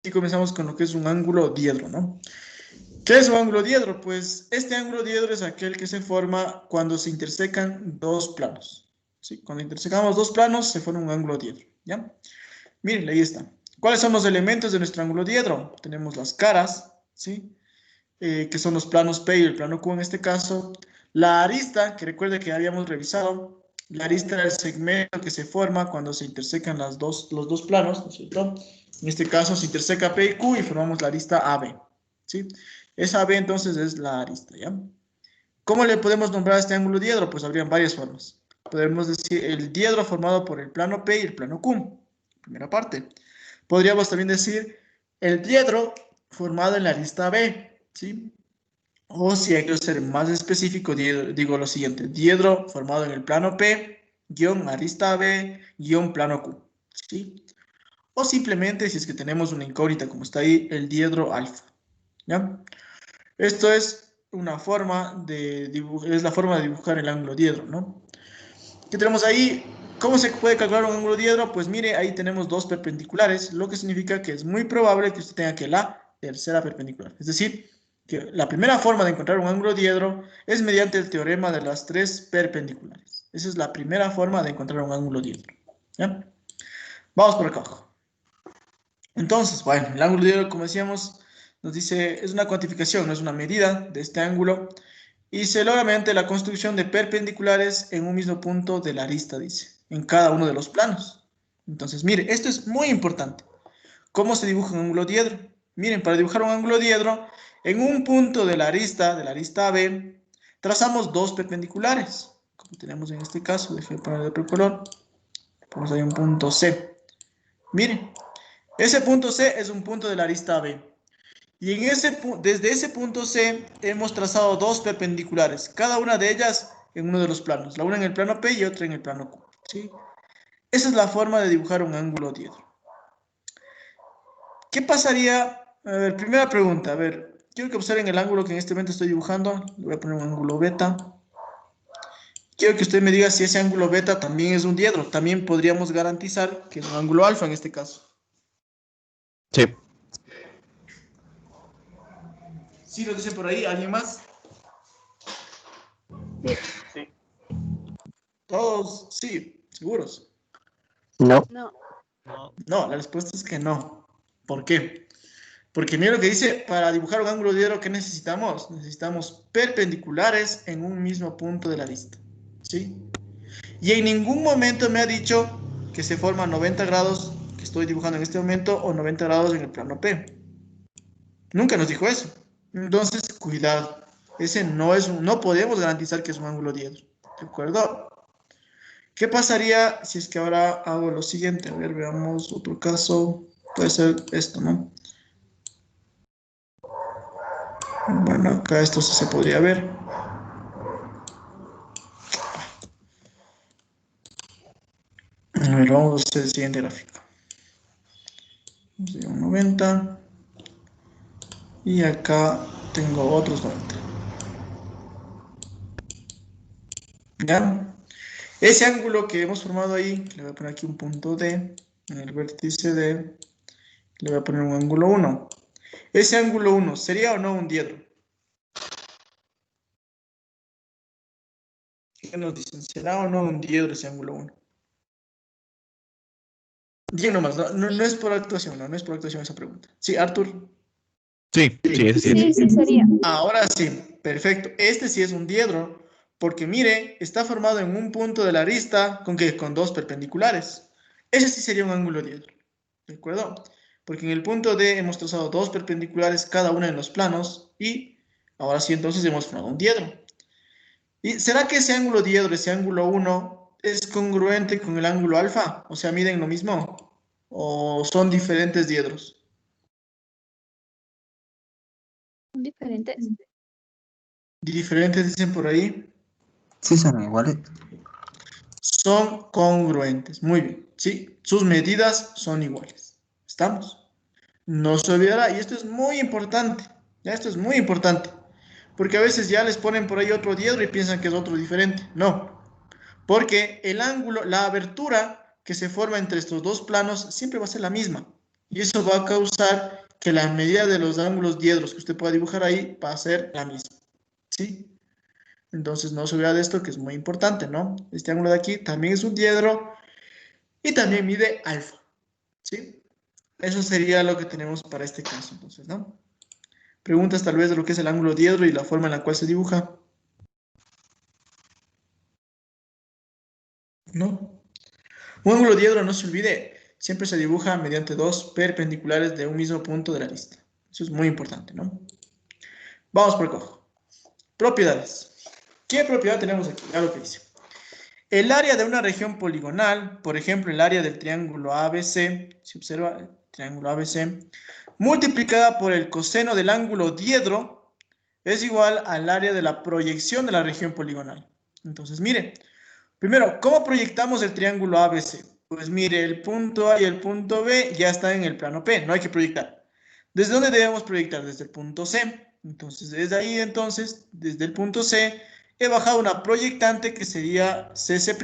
Y comenzamos con lo que es un ángulo diedro, ¿no? ¿Qué es un ángulo diedro? Pues este ángulo diedro es aquel que se forma cuando se intersecan dos planos. ¿Sí? Cuando intersecamos dos planos se forma un ángulo diedro, ¿ya? Miren, ahí está. ¿Cuáles son los elementos de nuestro ángulo diedro? Tenemos las caras, ¿sí? Que son los planos P y el plano Q en este caso. La arista, que recuerde que habíamos revisado. La arista era el segmento que se forma cuando se intersecan los dos planos, ¿no es cierto? En este caso se interseca P y Q y formamos la arista AB, ¿sí? Esa AB entonces es la arista, ¿ya? ¿Cómo le podemos nombrar a este ángulo diedro? Pues habrían varias formas. Podemos decir el diedro formado por el plano P y el plano Q, primera parte. Podríamos también decir el diedro formado en la arista B, ¿sí? O si hay que ser más específico, digo lo siguiente, diedro formado en el plano P, guión arista B, guión plano Q, ¿sí? O simplemente, si es que tenemos una incógnita como está ahí, el diedro alfa, ¿ya? Esto es una forma de dibujar, es la forma de dibujar el ángulo diedro, ¿no? ¿Qué tenemos ahí? ¿Cómo se puede calcular un ángulo diedro? Pues mire, ahí tenemos dos perpendiculares, lo que significa que es muy probable que usted tenga que la tercera perpendicular. Es decir, que la primera forma de encontrar un ángulo diedro es mediante el teorema de las tres perpendiculares. Esa es la primera forma de encontrar un ángulo diedro, ¿ya? Vamos por acá abajo. Entonces, bueno, el ángulo diedro, como decíamos, nos dice, es una cuantificación, no es una medida de este ángulo, y se logra mediante la construcción de perpendiculares en un mismo punto de la arista, dice, en cada uno de los planos. Entonces, mire, esto es muy importante. ¿Cómo se dibuja un ángulo diedro? Miren, para dibujar un ángulo diedro, en un punto de la arista AB, trazamos dos perpendiculares, como tenemos en este caso, déjenme poner de otro color, ponemos ahí un punto C. Miren, ese punto C es un punto de la arista B. Y desde ese punto C hemos trazado dos perpendiculares, cada una de ellas en uno de los planos, la una en el plano P y otra en el plano Q, ¿sí? Esa es la forma de dibujar un ángulo diedro. ¿Qué pasaría? A ver, primera pregunta, a ver, quiero que observen el ángulo que en este momento estoy dibujando, le voy a poner un ángulo beta. Quiero que usted me diga si ese ángulo beta también es un diedro, también podríamos garantizar que es un ángulo alfa en este caso. Sí. ¿Sí lo dicen por ahí? ¿Alguien más? Sí. Todos, sí, seguros. No. No. No, la respuesta es que no. ¿Por qué? Porque mira lo que dice, para dibujar un ángulo diedro, ¿qué necesitamos? Necesitamos perpendiculares en un mismo punto de la arista, ¿sí? Y en ningún momento me ha dicho que se forman 90 grados, que estoy dibujando en este momento, o 90 grados en el plano P. Nunca nos dijo eso. Entonces, cuidado. Ese no podemos garantizar que es un ángulo diedro. ¿De acuerdo? ¿Qué pasaría si es que ahora hago lo siguiente? A ver, veamos otro caso. Puede ser esto, ¿no? Bueno, acá esto sí se podría ver. A ver, vamos a hacer el siguiente gráfico. Vamos a ir a un 90. Y acá tengo otros 90. ¿Ya? Ese ángulo que hemos formado ahí, le voy a poner aquí un punto D, en el vértice D, le voy a poner un ángulo 1. Ese ángulo 1, ¿sería o no un diedro? ¿Qué nos dicen? ¿Será o no un diedro ese ángulo 1? Digan nomás, no es por actuación, no es por actuación esa pregunta. Sí, Arthur. Sí, ese sí. Sí, sí sería. Ahora sí, perfecto. Este sí es un diedro, porque mire, está formado en un punto de la arista, ¿con qué? Con dos perpendiculares. Ese sí sería un ángulo diedro, ¿de acuerdo? Porque en el punto D hemos trazado dos perpendiculares, cada una en los planos, y ahora sí entonces hemos formado un diedro. ¿Y será que ese ángulo diedro, ese ángulo 1, es congruente con el ángulo alfa? O sea, ¿miden lo mismo? ¿O son diferentes diedros? Son diferentes. Diferentes dicen por ahí. Sí, son iguales. Son congruentes. Muy bien. Sí, sus medidas son iguales. ¿Estamos? No se olvidará. Y esto es muy importante. Ya, esto es muy importante. Porque a veces ya les ponen por ahí otro diedro y piensan que es otro diferente. No. Porque el ángulo, la abertura que se forma entre estos dos planos siempre va a ser la misma. Y eso va a causar que la medida de los ángulos diedros que usted pueda dibujar ahí va a ser la misma. ¿Sí? Entonces no se olvide de esto que es muy importante, ¿no? Este ángulo de aquí también es un diedro y también mide alfa. ¿Sí? Eso sería lo que tenemos para este caso, entonces, ¿no? Preguntas tal vez de lo que es el ángulo diedro y la forma en la cual se dibuja. ¿No? Un ángulo diedro, no se olvide, siempre se dibuja mediante dos perpendiculares de un mismo punto de la lista. Eso es muy importante, ¿no? Vamos por abajo. Propiedades. ¿Qué propiedad tenemos aquí? Ya lo que dice. El área de una región poligonal, por ejemplo, el área del triángulo ABC, si observa el triángulo ABC, multiplicada por el coseno del ángulo diedro, es igual al área de la proyección de la región poligonal. Entonces, mire, primero, ¿cómo proyectamos el triángulo ABC? Pues mire, el punto A y el punto B ya están en el plano P, no hay que proyectar. ¿Desde dónde debemos proyectar? Desde el punto C. Entonces, desde ahí, entonces, desde el punto C, he bajado una proyectante que sería CC',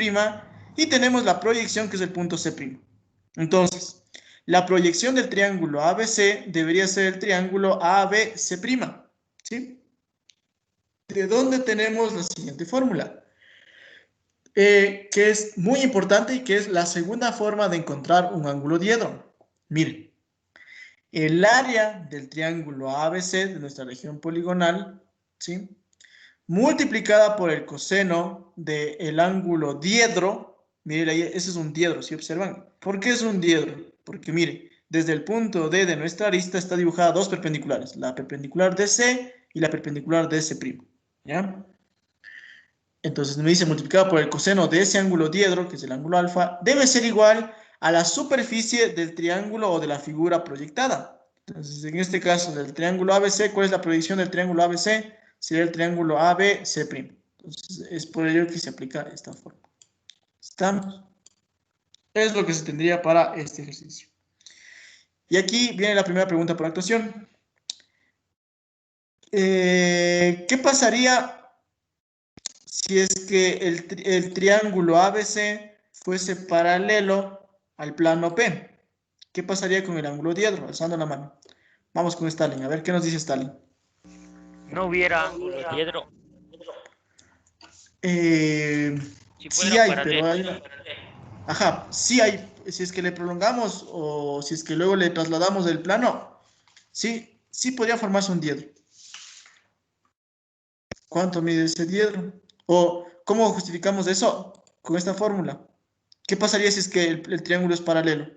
y tenemos la proyección que es el punto C'. Entonces, la proyección del triángulo ABC debería ser el triángulo ABC', ¿sí? ¿De dónde tenemos la siguiente fórmula? Que es muy importante y que es la segunda forma de encontrar un ángulo diedro. Miren, el área del triángulo ABC de nuestra región poligonal, ¿sí? Multiplicada por el coseno del ángulo diedro, miren ahí, ese es un diedro, ¿sí observan? ¿Por qué es un diedro? Porque mire, desde el punto D de nuestra arista está dibujada dos perpendiculares, la perpendicular DC y la perpendicular DC', ¿ya? Entonces me dice multiplicado por el coseno de ese ángulo diedro, que es el ángulo alfa, debe ser igual a la superficie del triángulo o de la figura proyectada. Entonces, en este caso del triángulo ABC, ¿cuál es la proyección del triángulo ABC? Sería el triángulo ABC'. Entonces, es por ello que se aplica esta forma. ¿Estamos? Es lo que se tendría para este ejercicio. Y aquí viene la primera pregunta por actuación. ¿Qué pasaría si es que el triángulo ABC fuese paralelo al plano P? ¿Qué pasaría con el ángulo diedro? Alzando la mano. Vamos con Stalin. A ver, ¿qué nos dice Stalin? No hubiera ángulo diedro. Si Sí fueran hay, pero paralelos. hay una... Ajá, sí hay. Si es que le prolongamos o si es que luego le trasladamos el plano, sí, sí podría formarse un diedro. ¿Cuánto mide ese diedro? ¿O cómo justificamos eso? Con esta fórmula. ¿Qué pasaría si es que el triángulo es paralelo?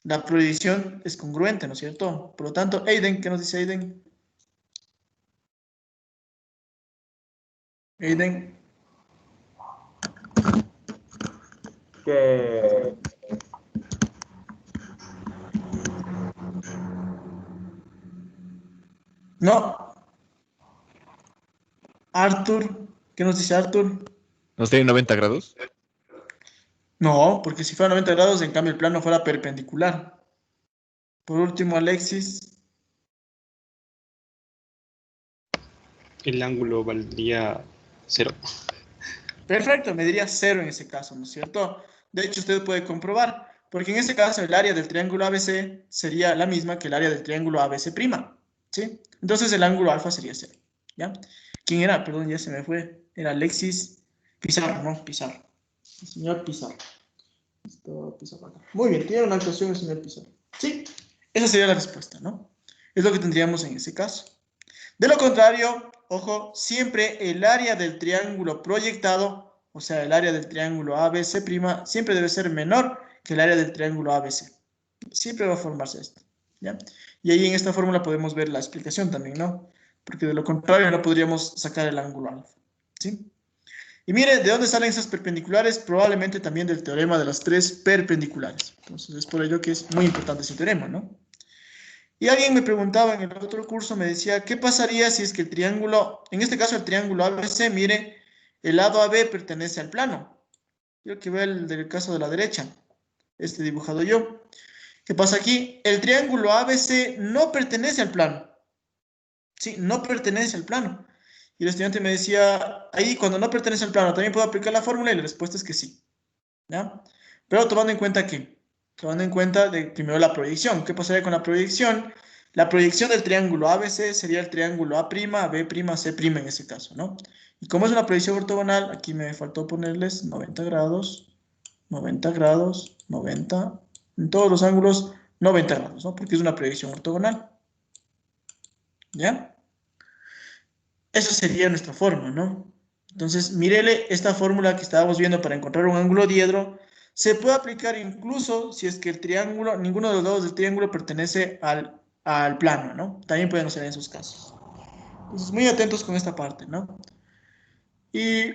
La proyección es congruente, ¿no es cierto? Por lo tanto, Aiden, ¿qué nos dice Aiden? Aiden. Que No. Arthur, ¿qué nos dice Arthur? ¿No tiene 90 grados? No, porque si fuera 90 grados, en cambio el plano fuera perpendicular. Por último, Alexis. El ángulo valdría 0. Perfecto, me diría 0 en ese caso, ¿no es cierto? De hecho, usted puede comprobar, porque en ese caso el área del triángulo ABC sería la misma que el área del triángulo ABC', ¿sí? Entonces el ángulo alfa sería 0, ¿ya? ¿Quién era? Perdón, ya se me fue. Era Alexis Pizarro, ¿no? Pizarro. El señor Pizarro. Esto, Pizarro acá. Muy bien, tiene una actuación el señor Pizarro. Sí, esa sería la respuesta, ¿no? Es lo que tendríamos en ese caso. De lo contrario, ojo, siempre el área del triángulo proyectado, o sea, el área del triángulo ABC', siempre debe ser menor que el área del triángulo ABC. Siempre va a formarse esto, ¿ya? Y ahí en esta fórmula podemos ver la explicación también, ¿no? Porque de lo contrario no podríamos sacar el ángulo alfa, ¿sí? Y mire, ¿de dónde salen esas perpendiculares? Probablemente también del teorema de las tres perpendiculares. Entonces, es por ello que es muy importante ese teorema, ¿no? Y alguien me preguntaba en el otro curso, me decía, ¿qué pasaría si es que el triángulo, en este caso el triángulo ABC, mire, el lado AB pertenece al plano? Yo que veo el del caso de la derecha, este dibujado yo. ¿Qué pasa aquí? El triángulo ABC no pertenece al plano. Sí, no pertenece al plano. Y el estudiante me decía, ahí cuando no pertenece al plano, ¿también puedo aplicar la fórmula? Y la respuesta es que sí, ¿ya? Pero tomando en cuenta que tomando en cuenta primero la proyección. ¿Qué pasaría con la proyección? La proyección del triángulo ABC sería el triángulo A', B', C' en ese caso, ¿no? Y como es una proyección ortogonal, aquí me faltó ponerles 90 grados, 90 grados, 90, en todos los ángulos 90 grados, ¿no? Porque es una proyección ortogonal. ¿Ya? Esa sería nuestra forma, ¿no? Entonces, mírele esta fórmula que estábamos viendo para encontrar un ángulo diedro. Se puede aplicar incluso si es que el triángulo, ninguno de los lados del triángulo pertenece al plano, ¿no? También pueden ser en esos casos. Entonces, muy atentos con esta parte, ¿no? Y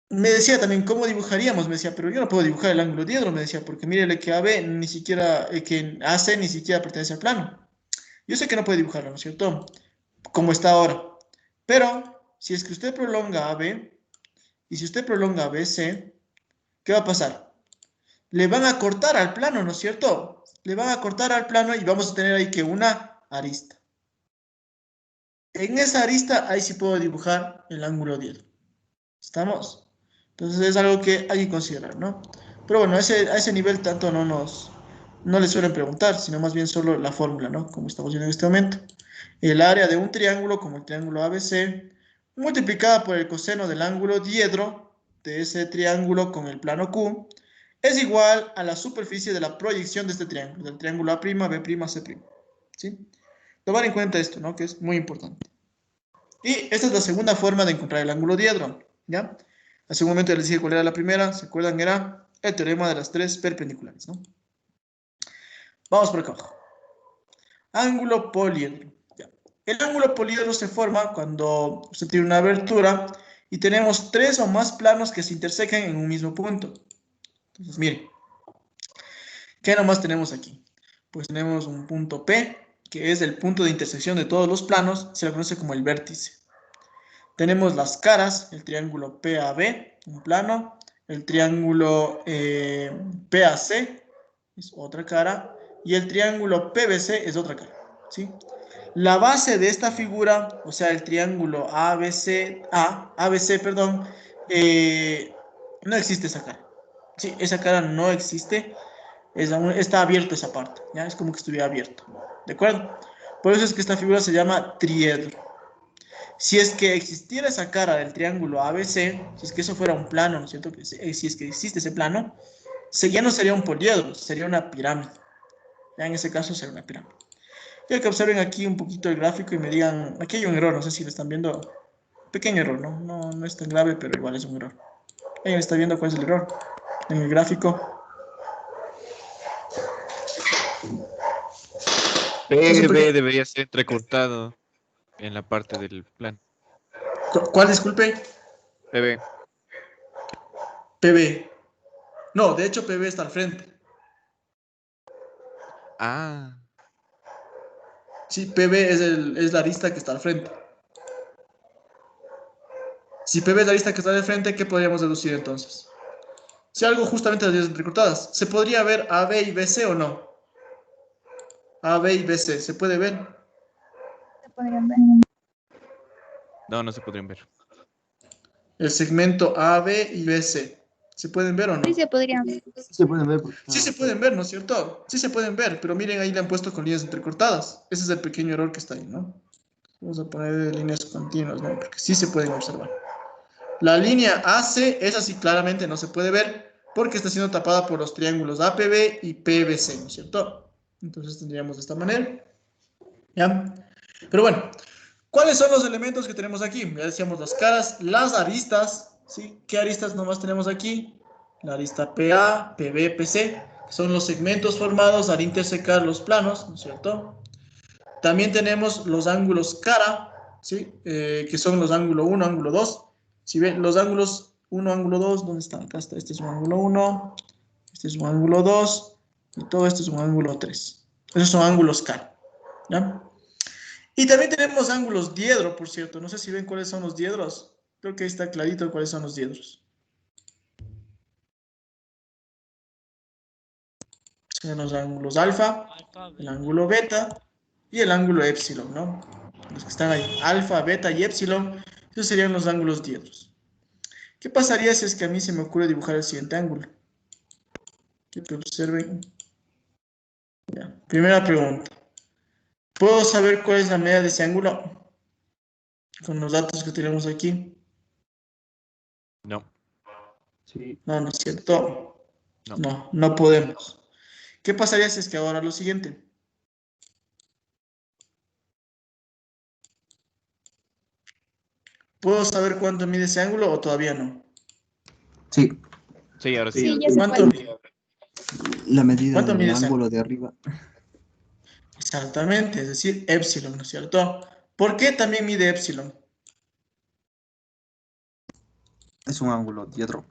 me decía también, ¿cómo dibujaríamos? Me decía, pero yo no puedo dibujar el ángulo diedro, me decía, porque mírele que AB ni siquiera, que AC ni siquiera pertenece al plano. Yo sé que no puede dibujarlo, ¿no es cierto? Como está ahora. Pero, si es que usted prolonga AB, y si usted prolonga ABC, ¿qué va a pasar? Le van a cortar al plano, ¿no es cierto? Le van a cortar al plano y vamos a tener ahí que una arista. En esa arista, ahí sí puedo dibujar el ángulo diedro. ¿Estamos? Entonces es algo que hay que considerar, ¿no? Pero bueno, a ese nivel tanto no le suelen preguntar, sino más bien solo la fórmula, ¿no? Como estamos viendo en este momento. El área de un triángulo, como el triángulo ABC, multiplicada por el coseno del ángulo diedro de ese triángulo con el plano Q, es igual a la superficie de la proyección de este triángulo, del triángulo A', B', C'. ¿Sí? Tomar en cuenta esto, ¿no? Que es muy importante. Y esta es la segunda forma de encontrar el ángulo diedro, ¿ya? Hace un momento les dije cuál era la primera, ¿se acuerdan? Era el teorema de las tres perpendiculares, ¿no? Vamos por acá abajo. Ángulo poliedro. Ya. El ángulo poliedro se forma cuando usted tiene una abertura y tenemos tres o más planos que se intersecan en un mismo punto. Entonces, miren, ¿qué nomás tenemos aquí? Pues tenemos un punto P, que es el punto de intersección de todos los planos, se le conoce como el vértice. Tenemos las caras, el triángulo PAB, un plano, el triángulo PAC, es otra cara, y el triángulo PBC es otra cara, ¿sí? La base de esta figura, o sea, el triángulo ABC, perdón, no existe esa cara. Sí, esa cara no existe, está abierto esa parte, ¿ya? Es como que estuviera abierto, ¿de acuerdo? Por eso es que esta figura se llama triedro. Si es que existiera esa cara del triángulo ABC, si es que eso fuera un plano, ¿no es cierto? Si es que existe ese plano, ya no sería un poliedro, sería una pirámide. Ya en ese caso sería una pirámide. Quiero que observen aquí un poquito el gráfico y me digan, aquí hay un error, no sé si lo están viendo. Pequeño error, ¿no? No es tan grave, pero igual es un error. ¿Alguien está viendo cuál es el error? En el gráfico. PB debería ser entrecortado en la parte del plan. ¿Cuál, disculpe? PB. PB. No, de hecho PB está al frente. Ah, Sí, PB es la arista que está al frente. Si PB es la arista que está al frente, ¿qué podríamos deducir entonces? Si algo justamente las líneas entrecortadas. ¿Se podría ver AB y BC o no? AB y BC, ¿se puede ver? Se podrían ver. no se podrían ver. El segmento AB y BC. ¿Se pueden ver o no? Sí, se podrían ver. Se pueden ver. Sí se pueden ver, ¿no es cierto? Sí se pueden ver, pero miren, ahí le han puesto con líneas entrecortadas. Ese es el pequeño error que está ahí, ¿no? Vamos a poner líneas continuas, ¿no? Porque sí se pueden observar. La línea AC, esa sí claramente no se puede ver porque está siendo tapada por los triángulos APB y PBC, ¿no es cierto? Entonces tendríamos de esta manera. ¿Ya? Pero bueno, ¿cuáles son los elementos que tenemos aquí? Ya decíamos las caras, las aristas, ¿sí? ¿Qué aristas nomás tenemos aquí? La arista PA, PB, PC, que son los segmentos formados al intersecar los planos, ¿no es cierto? También tenemos los ángulos cara, ¿sí? Que son los ángulo 1, ángulo 2. Si ven los ángulos 1, ángulo 2, ¿dónde están? Acá está, este es un ángulo 1, este es un ángulo 2, y todo esto es un ángulo 3. Esos son ángulos cara, ¿ya? Y también tenemos ángulos diedro, por cierto. No sé si ven cuáles son los diedros. Creo que ahí está clarito cuáles son los diedros. Son los ángulos alfa, el ángulo beta y el ángulo épsilon, ¿no? Los que están ahí, alfa, beta y épsilon, esos serían los ángulos diedros. ¿Qué pasaría si es que a mí se me ocurre dibujar el siguiente ángulo? Quiero que observen. Ya. Primera pregunta. ¿Puedo saber cuál es la media de ese ángulo? Con los datos que tenemos aquí. No, Sí. No, no es cierto. no. No, no podemos. ¿Qué pasaría si es que ahora lo siguiente? ¿Puedo saber cuánto mide ese ángulo o todavía no? Sí, Sí, ahora sí. Sí, ya se ¿Cuánto, puede. la medida ¿Cuánto del mide ese ángulo de arriba. Exactamente, es decir, epsilon, ¿no es cierto? ¿Por qué también mide epsilon? Es un ángulo diedro.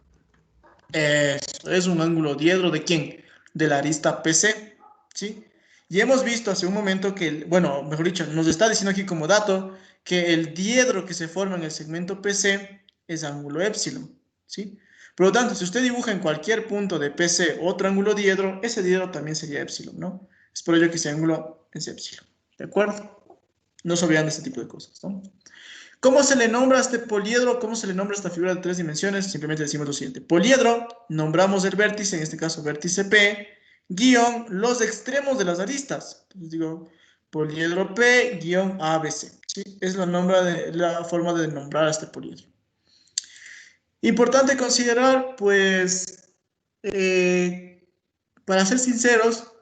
Eso es un ángulo diedro ¿de quién? De la arista PC, ¿sí? Y hemos visto hace un momento que, bueno, mejor dicho, nos está diciendo aquí como dato que el diedro que se forma en el segmento PC es ángulo epsilon, ¿sí? Por lo tanto, si usted dibuja en cualquier punto de PC otro ángulo diedro, ese diedro también sería epsilon, ¿no? Es por ello que ese ángulo es epsilon, ¿de acuerdo? No se olvidan de este tipo de cosas, ¿no? ¿Cómo se le nombra a este poliedro? ¿Cómo se le nombra a esta figura de 3 dimensiones? Simplemente decimos lo siguiente. Poliedro, nombramos el vértice, en este caso vértice P, guión los extremos de las aristas. Entonces digo, poliedro P, guión ABC. ¿Sí? Es la forma de nombrar a este poliedro. Importante considerar, pues, para ser sinceros,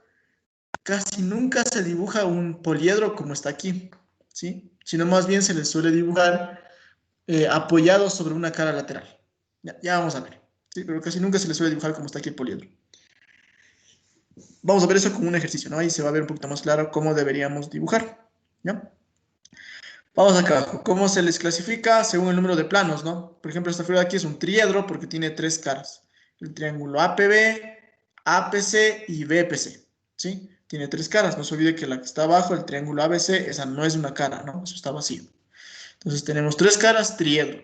casi nunca se dibuja un poliedro como está aquí, ¿sí? Sino más bien se le suele dibujar apoyado sobre una cara lateral. Ya vamos a ver. ¿Sí? Pero casi nunca se le suele dibujar como está aquí el poliedro. Vamos a ver eso como un ejercicio, ¿no? Ahí se va a ver un poquito más claro cómo deberíamos dibujar. ¿Ya? Vamos acá abajo. ¿Cómo se les clasifica? Según el número de planos, ¿no? Por ejemplo, esta figura de aquí es un triedro porque tiene 3 caras. El triángulo APB, APC y BPC. ¿Sí? Tiene 3 caras. No se olvide que la que está abajo, el triángulo ABC, esa no es una cara, ¿no? Eso está vacío. Entonces tenemos 3 caras, triedro.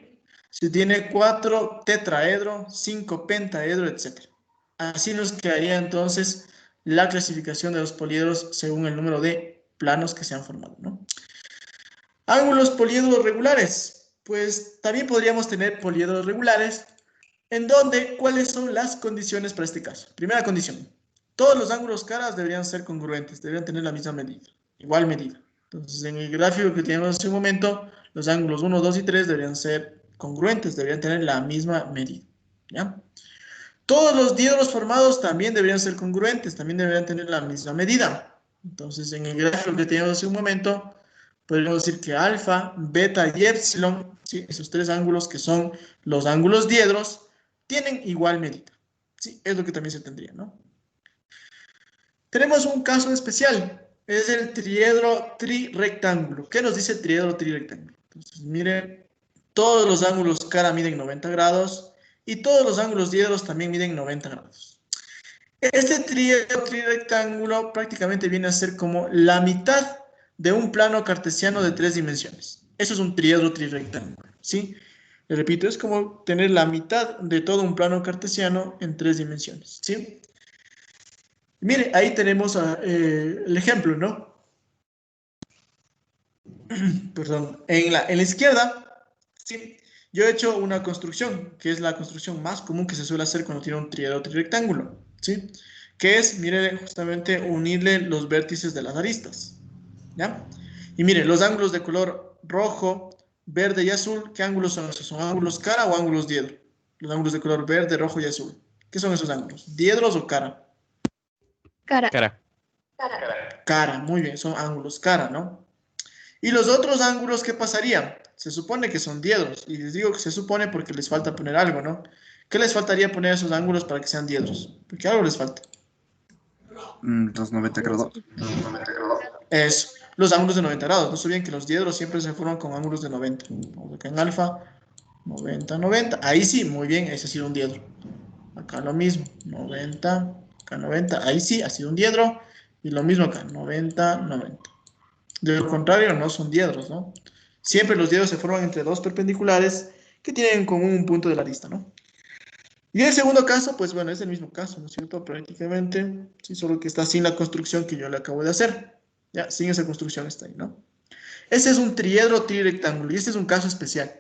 Si tiene 4, tetraedro, 5, pentaedro, etc. Así nos quedaría entonces la clasificación de los poliedros según el número de planos que se han formado, ¿no? Ángulos poliedros regulares. Pues también podríamos tener poliedros regulares, en donde, ¿cuáles son las condiciones para este caso? Primera condición, todos los ángulos caras deberían ser congruentes, deberían tener la misma medida, igual medida. Entonces, en el gráfico que teníamos hace un momento, los ángulos 1, 2 y 3 deberían ser congruentes, deberían tener la misma medida, ¿ya? Todos los diedros formados también deberían ser congruentes, también deberían tener la misma medida. Entonces, en el gráfico que teníamos hace un momento, podríamos decir que alfa, beta y epsilon, ¿sí? Esos 3 ángulos que son los ángulos diedros, tienen igual medida. Sí, es lo que también se tendría, ¿no? Tenemos un caso especial, es el triedro trirectángulo. ¿Qué nos dice el triedro trirectángulo? Entonces, miren, todos los ángulos cara miden 90 grados y todos los ángulos diedros también miden 90 grados. Este triedro trirectángulo prácticamente viene a ser como la mitad de un plano cartesiano de 3 dimensiones. Eso es un triedro trirectángulo, ¿sí? Le repito, es como tener la mitad de todo un plano cartesiano en 3 dimensiones, ¿sí? Mire, ahí tenemos el ejemplo, ¿no? Perdón, en la izquierda, ¿sí? Yo he hecho una construcción, que es la construcción más común que se suele hacer cuando tiene un triedro trirectángulo, ¿sí? Que es, mire, justamente unirle los vértices de las aristas, ¿ya? Y mire, los ángulos de color rojo, verde y azul, ¿qué ángulos son esos? ¿Son ángulos cara o ángulos diedro? Los ángulos de color verde, rojo y azul. ¿Qué son esos ángulos? ¿Diedros o cara? Cara. Cara. Cara, muy bien, son ángulos cara, ¿no? Y los otros ángulos, ¿qué pasaría? Se supone que son diedros, y les digo que se supone porque les falta poner algo, ¿no? ¿Qué les faltaría poner a esos ángulos para que sean diedros? Porque algo les falta. Los 90 grados. Eso, los ángulos de 90 grados. No sabían que los diedros siempre se forman con ángulos de 90. Vamos acá en alfa, 90, 90. Ahí sí, muy bien, ese ha sido un diedro. Acá lo mismo, 90, acá 90. Ahí sí, ha sido un diedro. Y lo mismo acá, 90, 90. De lo contrario, no son diedros, ¿no? Siempre los diedros se forman entre dos perpendiculares que tienen en común un punto de la arista, ¿no? Y el segundo caso, pues bueno, es el mismo caso, ¿no es cierto? Prácticamente, sí, solo que está sin la construcción que yo le acabo de hacer. Ya, sin esa construcción está ahí, ¿no? Ese es un triedro trirectángulo y este es un caso especial.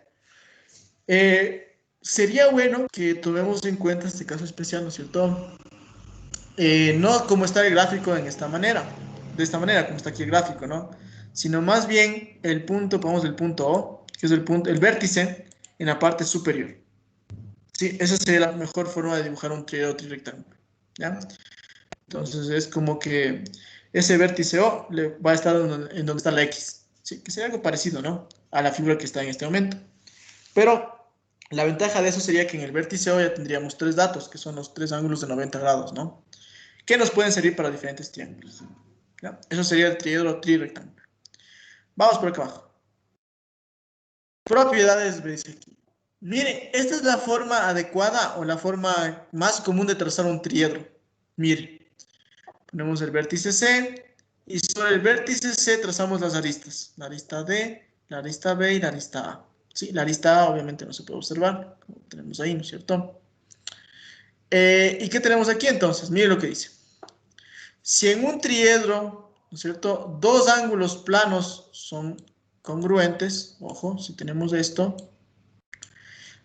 Sería bueno que tomemos en cuenta este caso especial, ¿no es cierto? no como está el gráfico en esta manera, de esta manera, como está aquí el gráfico, ¿no? Sino más bien el punto, pongamos el punto O, que es el punto, el vértice en la parte superior. Sí, esa sería la mejor forma de dibujar un triángulo trirectángulo, ¿ya? Entonces es como que ese vértice O va a estar en donde está la X, ¿sí? Que sería algo parecido, ¿no? A la figura que está en este momento. Pero la ventaja de eso sería que en el vértice O ya tendríamos tres datos, que son los tres ángulos de 90 grados, ¿no? Que nos pueden servir para diferentes triángulos, ¿ya? Eso sería el triángulo trirectángulo. Vamos por acá abajo. Propiedades, me dice aquí. Miren, esta es la forma adecuada o la forma más común de trazar un triedro. Miren, ponemos el vértice C y sobre el vértice C trazamos las aristas. La arista D, la arista B y la arista A. Sí, la arista A obviamente no se puede observar, como tenemos ahí, ¿no es cierto? ¿Y qué tenemos aquí entonces? Miren lo que dice. Si en un triedro, ¿no es cierto?, dos ángulos planos son congruentes, ojo, si tenemos esto,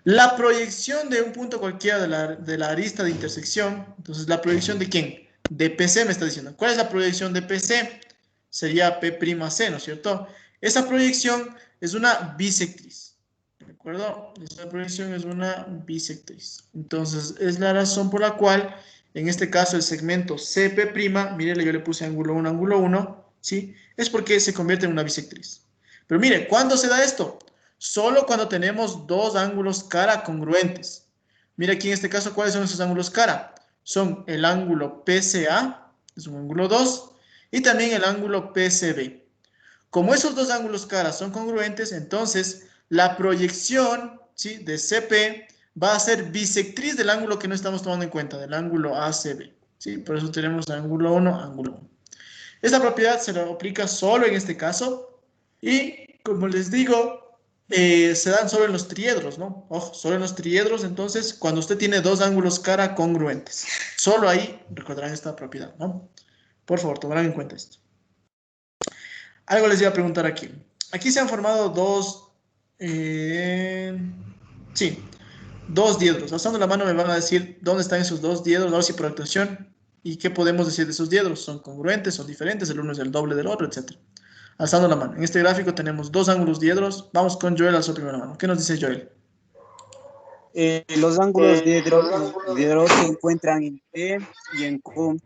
la proyección de un punto cualquiera de la arista de intersección, entonces la proyección de ¿quién? De PC me está diciendo. ¿Cuál es la proyección de PC? Sería P'C, ¿no es cierto? Esa proyección es una bisectriz, ¿de acuerdo? Esa proyección es una bisectriz. Entonces es la razón por la cual en este caso el segmento CP', mire, yo le puse ángulo 1, ¿sí? Es porque se convierte en una bisectriz. Pero mire, ¿cuándo se da esto? Solo cuando tenemos dos ángulos cara congruentes. Mira aquí en este caso, ¿cuáles son esos ángulos cara? Son el ángulo PCA, es un ángulo 2, y también el ángulo PCB. Como esos dos ángulos cara son congruentes, entonces la proyección, ¿sí?, de CP va a ser bisectriz del ángulo que no estamos tomando en cuenta, del ángulo ACB. ¿Sí? Por eso tenemos ángulo 1, ángulo 1. Esta propiedad se la aplica solo en este caso y, como les digo, se dan solo en los triedros, ¿no? Ojo, solo en los triedros, entonces, cuando usted tiene dos ángulos cara congruentes. Solo ahí recordarán esta propiedad, ¿no? Por favor, tomarán en cuenta esto. Algo les iba a preguntar aquí. Aquí se han formado dos, sí, dos diedros. Alzando la mano me van a decir dónde están esos dos diedros, a ver si por actuación, y qué podemos decir de esos diedros. ¿Son congruentes, son diferentes? El uno es el doble del otro, etc. Alzando la mano. En este gráfico tenemos dos ángulos diedros. Vamos con Joel, alzó primero la mano. ¿Qué nos dice Joel? Los ángulos diedros se encuentran en P y en Q.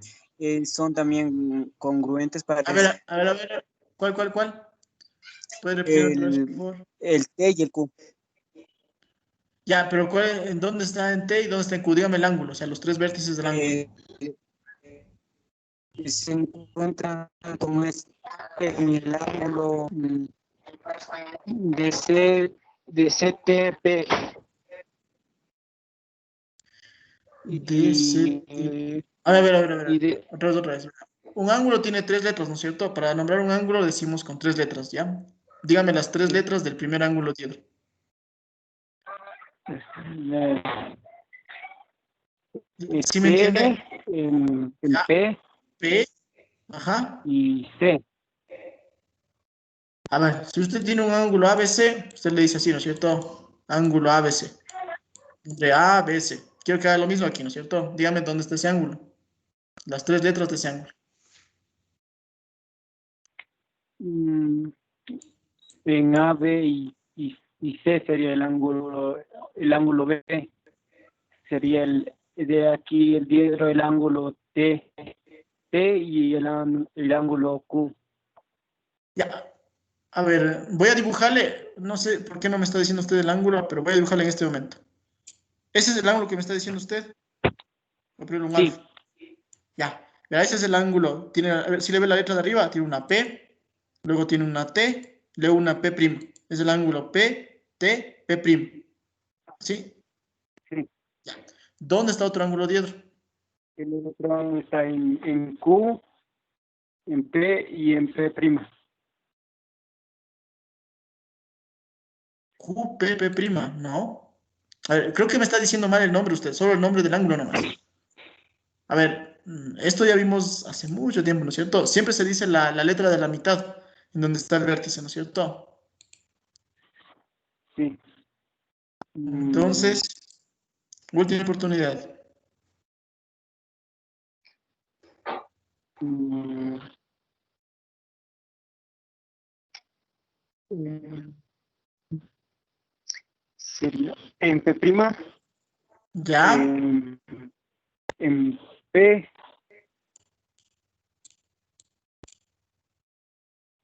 Son también congruentes para A que ver, a ver, a ver. ¿Cuál? ¿Puedes repetir otra vez, por favor? el T y el Q. Ya, pero ¿en dónde está en T y dónde está en Q? Dígame el ángulo, o sea, los tres vértices del ángulo. Se encuentran como es en el ángulo de CTP. A ver. Y Otra vez. Un ángulo tiene tres letras, ¿no es cierto? Para nombrar un ángulo decimos con tres letras, ¿ya? Dígame las tres letras del primer ángulo diedro. ¿Sí me entiende? En Ya. P P, ajá. y C. A ver, si usted tiene un ángulo ABC, usted le dice así, ¿no es cierto? Ángulo ABC. De A a BC. Quiero que haga lo mismo aquí, ¿no es cierto? Dígame dónde está ese ángulo. Las tres letras de ese ángulo. En A, B y C sería el ángulo B. Sería de aquí el diedro, el ángulo T y el ángulo Q. Ya. A ver, voy a dibujarle, no sé por qué no me está diciendo usted el ángulo, pero voy a dibujarle en este momento. ¿Ese es el ángulo que me está diciendo usted? Voy a poner un alfa. Ya. Verá, ese es el ángulo. Tiene, a ver, si le ve la letra de arriba, tiene una P, luego tiene una T, luego una P'. Es el ángulo P, T, P'. ¿Sí? Sí. Ya. ¿Dónde está otro ángulo diedro? El otro ángulo está en Q, en P y en P'. QPP', no. A ver, creo que me está diciendo mal el nombre usted, solo el nombre del ángulo nomás. A ver, esto ya vimos hace mucho tiempo, ¿no es cierto? Siempre se dice la letra de la mitad, en donde está el vértice, ¿no es cierto? Sí. Entonces, última oportunidad. mm, mm, sería en P', ¿Ya? en P,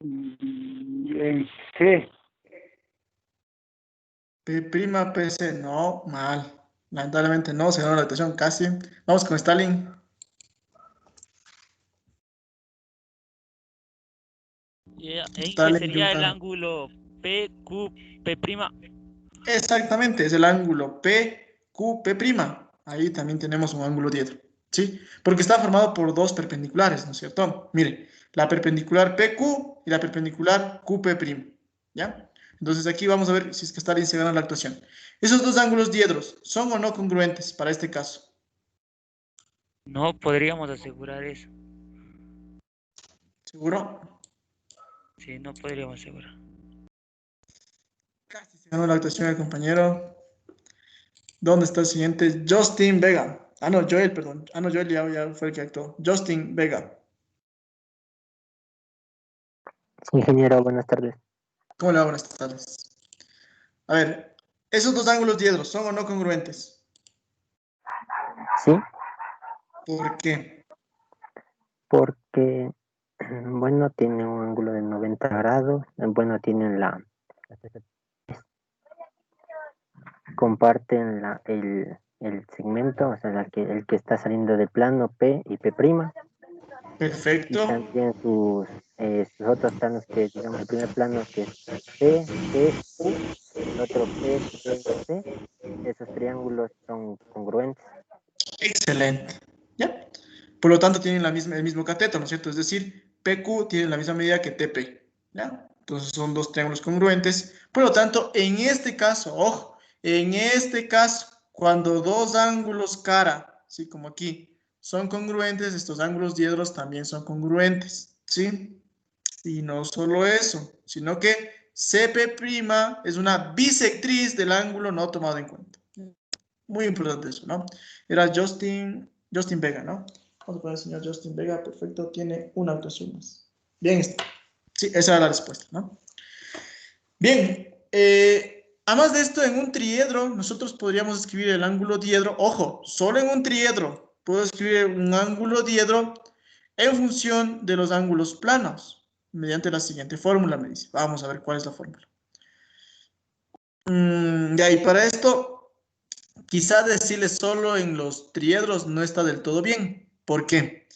en C. PC, no, mal. Lamentablemente no, se ganó la votación casi. Vamos con Stalin. En que Stalin sería el preguntando. ángulo PQP'. Exactamente, es el ángulo PQP'. Ahí también tenemos un ángulo diedro, ¿sí? Porque está formado por dos perpendiculares, ¿no es cierto? Mire, la perpendicular PQ y la perpendicular QP', ¿ya? Entonces aquí vamos a ver si es que Stalin se gana la actuación. Esos dos ángulos diedros, ¿son o no congruentes para este caso? No podríamos asegurar eso. ¿Seguro? Sí, no podríamos asegurar. Casi se ganó la actuación el compañero. ¿Dónde está el siguiente? Justin Vega. Ah, no, Joel, perdón. Ah, no, Joel ya fue el que actuó. Justin Vega. Ingeniero, buenas tardes. ¿Cómo le va? Buenas tardes. A ver, esos dos ángulos diedros, ¿son o no congruentes? Sí, ¿Por qué? porque, bueno, tiene un ángulo de 90 grados, bueno, tienen comparten el segmento, o sea, el que está saliendo del plano P y P', y Perfecto. también sus otros planos que, digamos, el primer plano que es P, P, U, el otro P, P, C, esos triángulos son congruentes. Excelente. ¿Ya? Por lo tanto, tienen el mismo cateto, ¿no es cierto? Es decir, PQ tiene la misma medida que TP. ¿Ya? Entonces son dos triángulos congruentes. Por lo tanto, en este caso, ojo, en este caso, cuando dos ángulos cara, ¿sí? Como aquí, son congruentes, estos ángulos diedros también son congruentes, ¿sí? Y no solo eso, sino que CP' es una bisectriz del ángulo no tomado en cuenta. Muy importante eso, ¿no? Era Justin Vega, ¿no? Vamos a poner al señor Justin Vega, perfecto, tiene una actuación más. Bien está. Sí, esa era la respuesta, ¿no? Bien, además de esto, en un triedro, nosotros podríamos escribir el ángulo diedro. Ojo, solo en un triedro puedo escribir un ángulo diedro en función de los ángulos planos, mediante la siguiente fórmula, me dice. Vamos a ver cuál es la fórmula. Ya, y para esto, quizá decirle solo en los triedros no está del todo bien. ¿Por qué?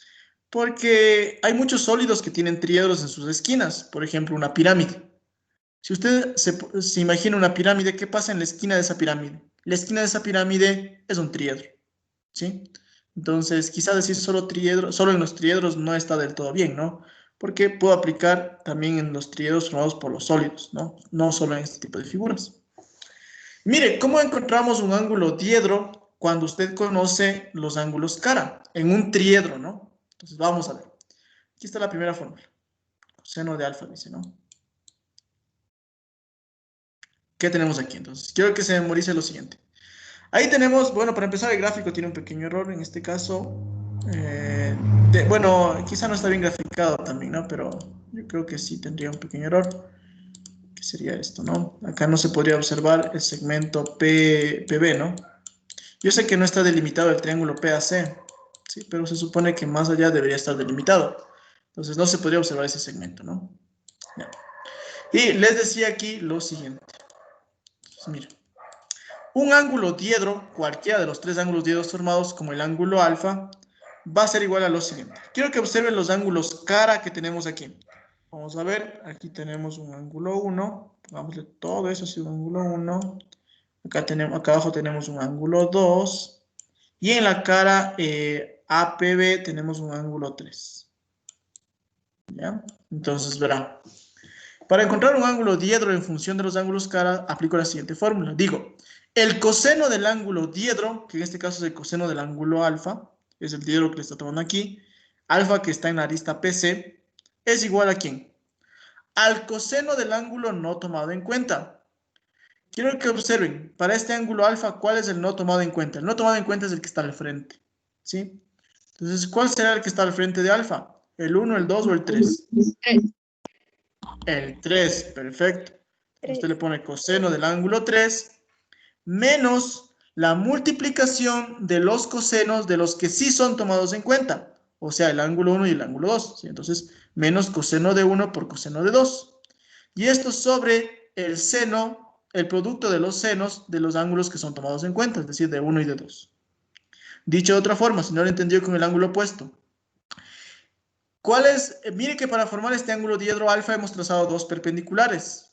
Porque hay muchos sólidos que tienen triedros en sus esquinas. Por ejemplo, una pirámide. Si usted se imagina una pirámide, ¿qué pasa en la esquina de esa pirámide? La esquina de esa pirámide es un triedro, ¿sí? Entonces, quizá decir solo triedro, solo en los triedros no está del todo bien, ¿no? Porque puedo aplicar también en los triedros formados por los sólidos, ¿no? No solo en este tipo de figuras. Mire, ¿cómo encontramos un ángulo diedro cuando usted conoce los ángulos cara? En un triedro, ¿no? Entonces, vamos a ver. Aquí está la primera fórmula. Coseno de alfa, dice, ¿no? ¿Qué tenemos aquí? Entonces, quiero que se memorice lo siguiente. Ahí tenemos, bueno, para empezar, el gráfico tiene un pequeño error en este caso. Bueno, quizá no está bien graficado también, ¿no? Pero yo creo que sí tendría un pequeño error. ¿Qué sería esto, no? Acá no se podría observar el segmento PB, ¿no? Yo sé que no está delimitado el triángulo PAC, ¿sí? Pero se supone que más allá debería estar delimitado. Entonces no se podría observar ese segmento, ¿no? Ya. Y les decía aquí lo siguiente. Entonces, mira. Un ángulo diedro, cualquiera de los tres ángulos diedros formados como el ángulo alfa, va a ser igual a lo siguiente. Quiero que observen los ángulos cara que tenemos aquí. Vamos a ver, aquí tenemos un ángulo 1. Pongámosle todo eso, así un ángulo 1. Acá abajo tenemos un ángulo 2. Y en la cara APB tenemos un ángulo 3. ¿Ya? Entonces, verá. Para encontrar un ángulo diedro en función de los ángulos cara, aplico la siguiente fórmula. Digo, el coseno del ángulo diedro, que en este caso es el coseno del ángulo alfa, es el diedro que le está tomando aquí, alfa que está en la arista PC, es igual a ¿quién? Al coseno del ángulo no tomado en cuenta. Quiero que observen, para este ángulo alfa, ¿cuál es el no tomado en cuenta? El no tomado en cuenta es el que está al frente, ¿sí? Entonces, ¿cuál será el que está al frente de alfa? ¿El 1, el 2 o el 3? 3. El 3, perfecto. Usted le pone coseno del ángulo 3 menos la multiplicación de los cosenos de los que sí son tomados en cuenta. O sea, el ángulo 1 y el ángulo 2. ¿Sí? Entonces, menos coseno de 1 por coseno de 2. Y esto sobre el seno, el producto de los senos de los ángulos que son tomados en cuenta, es decir, de 1 y de 2. Dicho de otra forma, si no lo entendió con el ángulo opuesto. ¿Cuál es? Mire que para formar este ángulo diedro alfa hemos trazado dos perpendiculares.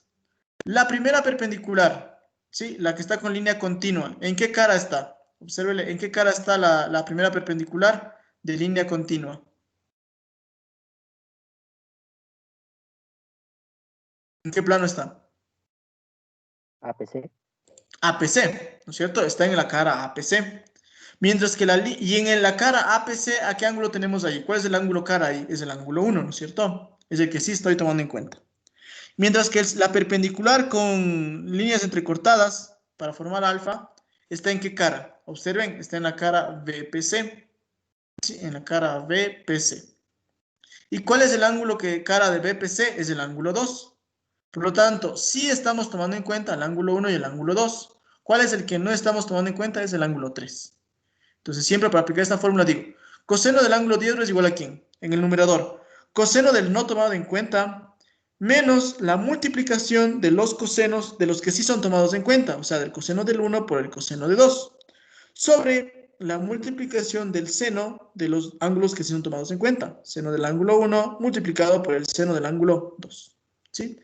La primera perpendicular, ¿sí? La que está con línea continua. ¿En qué cara está? Obsérvele, ¿en qué cara está la primera perpendicular de línea continua? ¿En qué plano está? APC. APC, ¿no es cierto? Está en la cara APC. Mientras que en la cara APC, ¿a qué ángulo tenemos ahí? ¿Cuál es el ángulo cara ahí? Es el ángulo 1, ¿no es cierto? Es el que sí estoy tomando en cuenta. Mientras que la perpendicular con líneas entrecortadas para formar alfa, ¿está en qué cara? Observen, está en la cara VPC. Sí, en la cara VPC. ¿Y cuál es el ángulo que cara de VPC? Es el ángulo 2. Por lo tanto, sí estamos tomando en cuenta el ángulo 1 y el ángulo 2. ¿Cuál es el que no estamos tomando en cuenta? Es el ángulo 3. Entonces, siempre para aplicar esta fórmula digo, coseno del ángulo diedro es igual a ¿quién? En el numerador, coseno del no tomado en cuenta menos la multiplicación de los cosenos de los que sí son tomados en cuenta, o sea, del coseno del 1 por el coseno de 2, sobre la multiplicación del seno de los ángulos que sí son tomados en cuenta, seno del ángulo 1 multiplicado por el seno del ángulo 2. ¿Sí?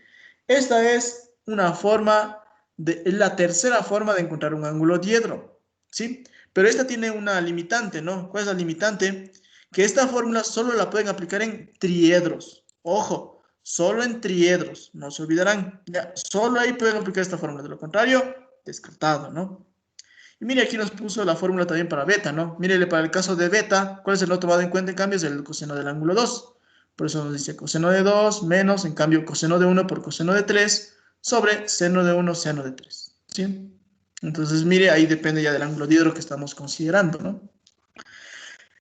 Esta es una forma, es la tercera forma de encontrar un ángulo diedro. ¿Sí? Pero esta tiene una limitante, ¿no? ¿Cuál es la limitante? Que esta fórmula solo la pueden aplicar en triedros. Ojo, solo en triedros, no se olvidarán. Ya, solo ahí pueden aplicar esta fórmula. De lo contrario, descartado, ¿no? Y mire, aquí nos puso la fórmula también para beta, ¿no? Mírele, para el caso de beta, ¿cuál es el no tomado en cuenta? En cambio, es el coseno del ángulo 2. Por eso nos dice coseno de 2 menos, en cambio, coseno de 1 por coseno de 3 sobre seno de 1, seno de 3. ¿Sí? Entonces, mire, ahí depende ya del ángulo diedro que estamos considerando, ¿no?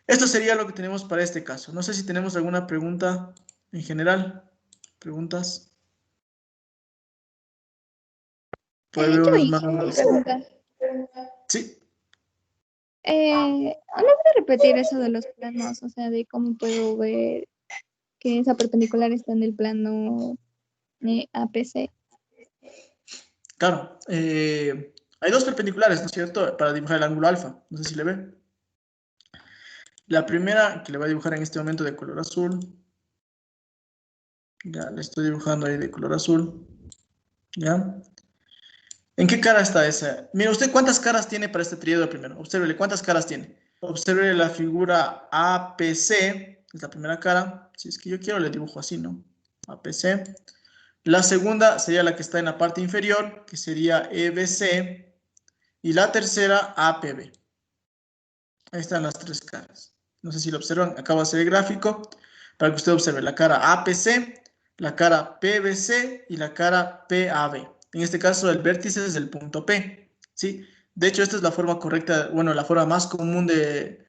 Esto sería lo que tenemos para este caso. No sé si tenemos alguna pregunta en general. ¿Preguntas? Yo pregunta. Sí. ¿Me puede repetir eso de los planos? O sea, de cómo puedo ver que esa perpendicular está en el plano APC. Claro. Hay dos perpendiculares, ¿no es cierto? Para dibujar el ángulo alfa. No sé si le ve. La primera, que le voy a dibujar en este momento de color azul. Ya, le estoy dibujando ahí de color azul. ¿Ya? ¿En qué cara está esa? Mira, ¿usted cuántas caras tiene para este tríodo primero? Obsérvele, ¿cuántas caras tiene? Obsérvele la figura APC, es la primera cara. Si es que yo quiero, le dibujo así, ¿no? APC. La segunda sería la que está en la parte inferior, que sería EBC. Y la tercera, APB. Ahí están las tres caras. No sé si lo observan. Acabo de hacer el gráfico para que usted observe la cara APC, la cara PBC y la cara PAB. En este caso, el vértice es el punto P. ¿Sí? De hecho, esta es la forma correcta, bueno, la forma más común de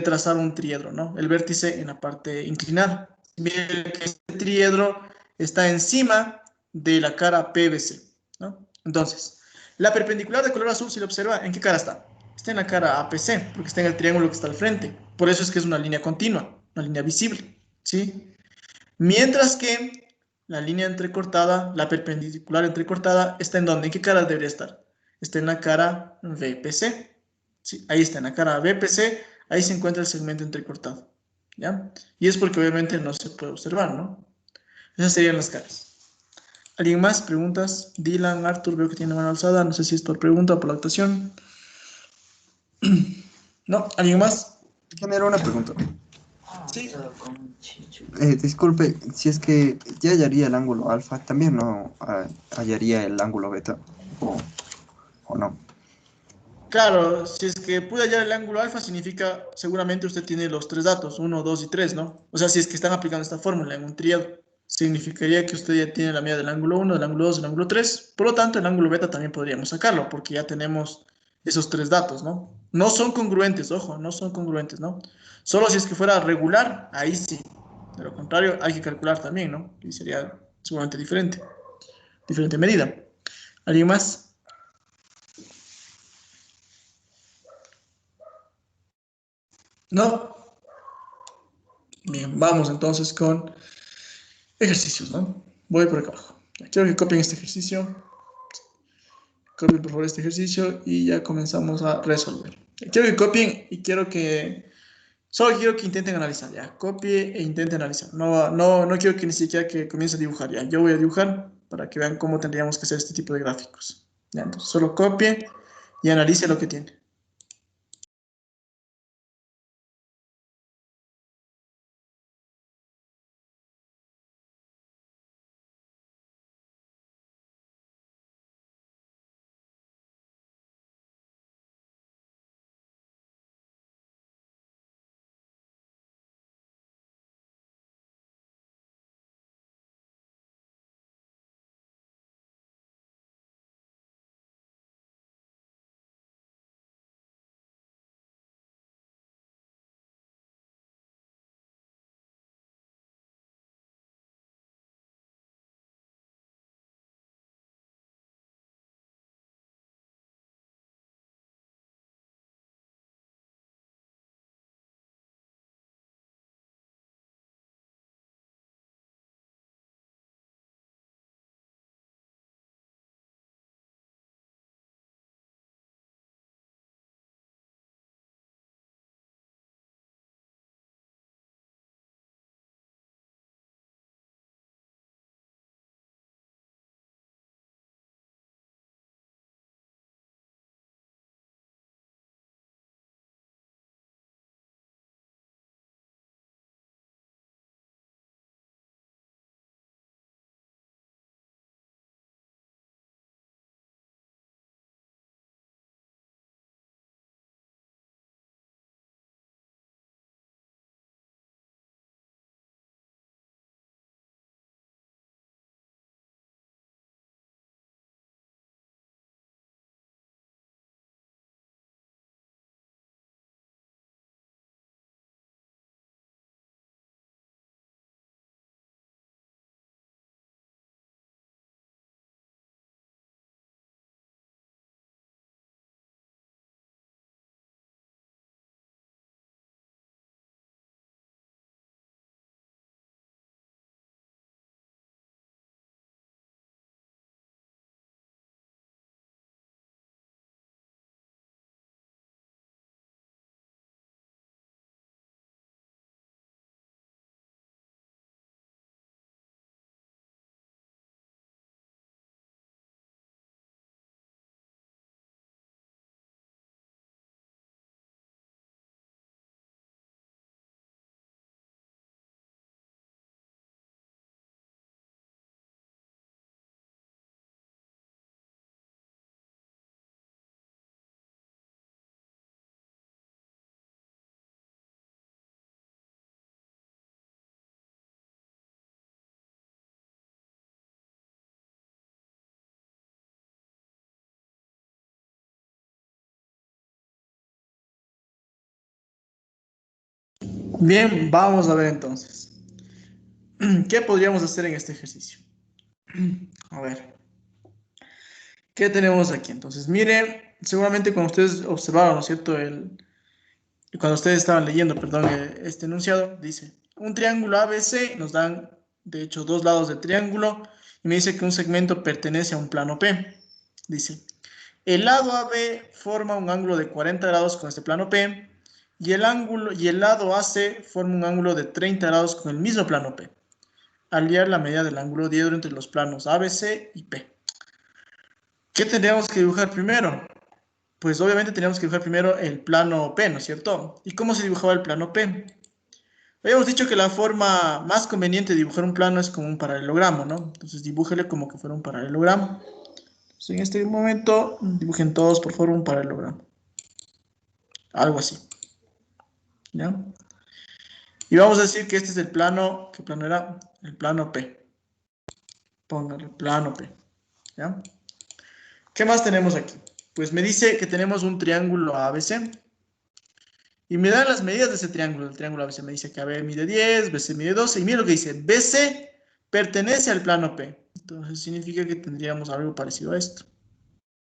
trazar un triedro, ¿no? El vértice en la parte inclinada. Miren que este triedro está encima de la cara PBC, ¿no? Entonces, la perpendicular de color azul, si lo observa, ¿en qué cara está? Está en la cara APC, porque está en el triángulo que está al frente. Por eso es que es una línea continua, una línea visible, ¿sí? Mientras que la línea entrecortada, la perpendicular entrecortada, ¿está en dónde? ¿En qué cara debería estar? Está en la cara VPC, ¿sí? Ahí está, en la cara VPC, ahí se encuentra el segmento entrecortado, ¿ya? Y es porque obviamente no se puede observar, ¿no? Esas serían las caras. ¿Alguien más? ¿Preguntas? Dylan, Arthur, veo que tiene mano alzada. No sé si es por pregunta o por la actuación. ¿No? ¿Alguien más? Genera una pregunta. Sí. Disculpe, si es que ya hallaría el ángulo alfa, ¿también no hallaría el ángulo beta? ¿O no? Claro, si es que pude hallar el ángulo alfa, significa seguramente usted tiene los tres datos, 1, 2 y 3, ¿no? O sea, si es que están aplicando esta fórmula en un tríado, significaría que usted ya tiene la medida del ángulo 1, del ángulo 2, del ángulo 3. Por lo tanto, el ángulo beta también podríamos sacarlo, porque ya tenemos esos tres datos, ¿no? No son congruentes, ojo, no son congruentes, ¿no? Solo si es que fuera regular, ahí sí. De lo contrario, hay que calcular también, ¿no? Y sería seguramente diferente. Diferente medida. ¿Alguien más? ¿No? Bien, vamos entonces con ejercicios, ¿no? Voy por acá abajo. Quiero que copien este ejercicio. Copien por favor este ejercicio y ya comenzamos a resolver. Quiero que copien y solo quiero que intenten analizar, ya. Copie e intenten analizar. No quiero que ni siquiera que comience a dibujar, ya. Yo voy a dibujar para que vean cómo tendríamos que hacer este tipo de gráficos. Ya, entonces solo copie y analice lo que tiene. Bien, vamos a ver entonces. ¿Qué podríamos hacer en este ejercicio? A ver, ¿qué tenemos aquí? Entonces, miren, seguramente cuando ustedes observaron, ¿no es cierto? Cuando ustedes estaban leyendo, perdón, este enunciado, dice, un triángulo ABC, nos dan, de hecho, dos lados del triángulo, y me dice que un segmento pertenece a un plano P. Dice, el lado AB forma un ángulo de 40 grados con este plano P, y el lado AC forma un ángulo de 30 grados con el mismo plano P. Al hallar la medida del ángulo diedro entre los planos ABC y P. ¿Qué tendríamos que dibujar primero? Pues obviamente teníamos que dibujar primero el plano P, ¿no es cierto? ¿Y cómo se dibujaba el plano P? Habíamos dicho que la forma más conveniente de dibujar un plano es como un paralelogramo, ¿no? Entonces dibújele como que fuera un paralelogramo. Entonces, en este momento dibujen todos por favor un paralelogramo. Algo así. ¿Ya? Y vamos a decir que este es el plano, ¿qué plano era? El plano P. Póngale plano P. ¿Ya? ¿Qué más tenemos aquí? Pues me dice que tenemos un triángulo ABC Y me dan las medidas de ese triángulo. El triángulo ABC me dice que AB mide 10, BC mide 12. Y mira lo que dice, BC pertenece al plano P. Entonces significa que tendríamos algo parecido a esto.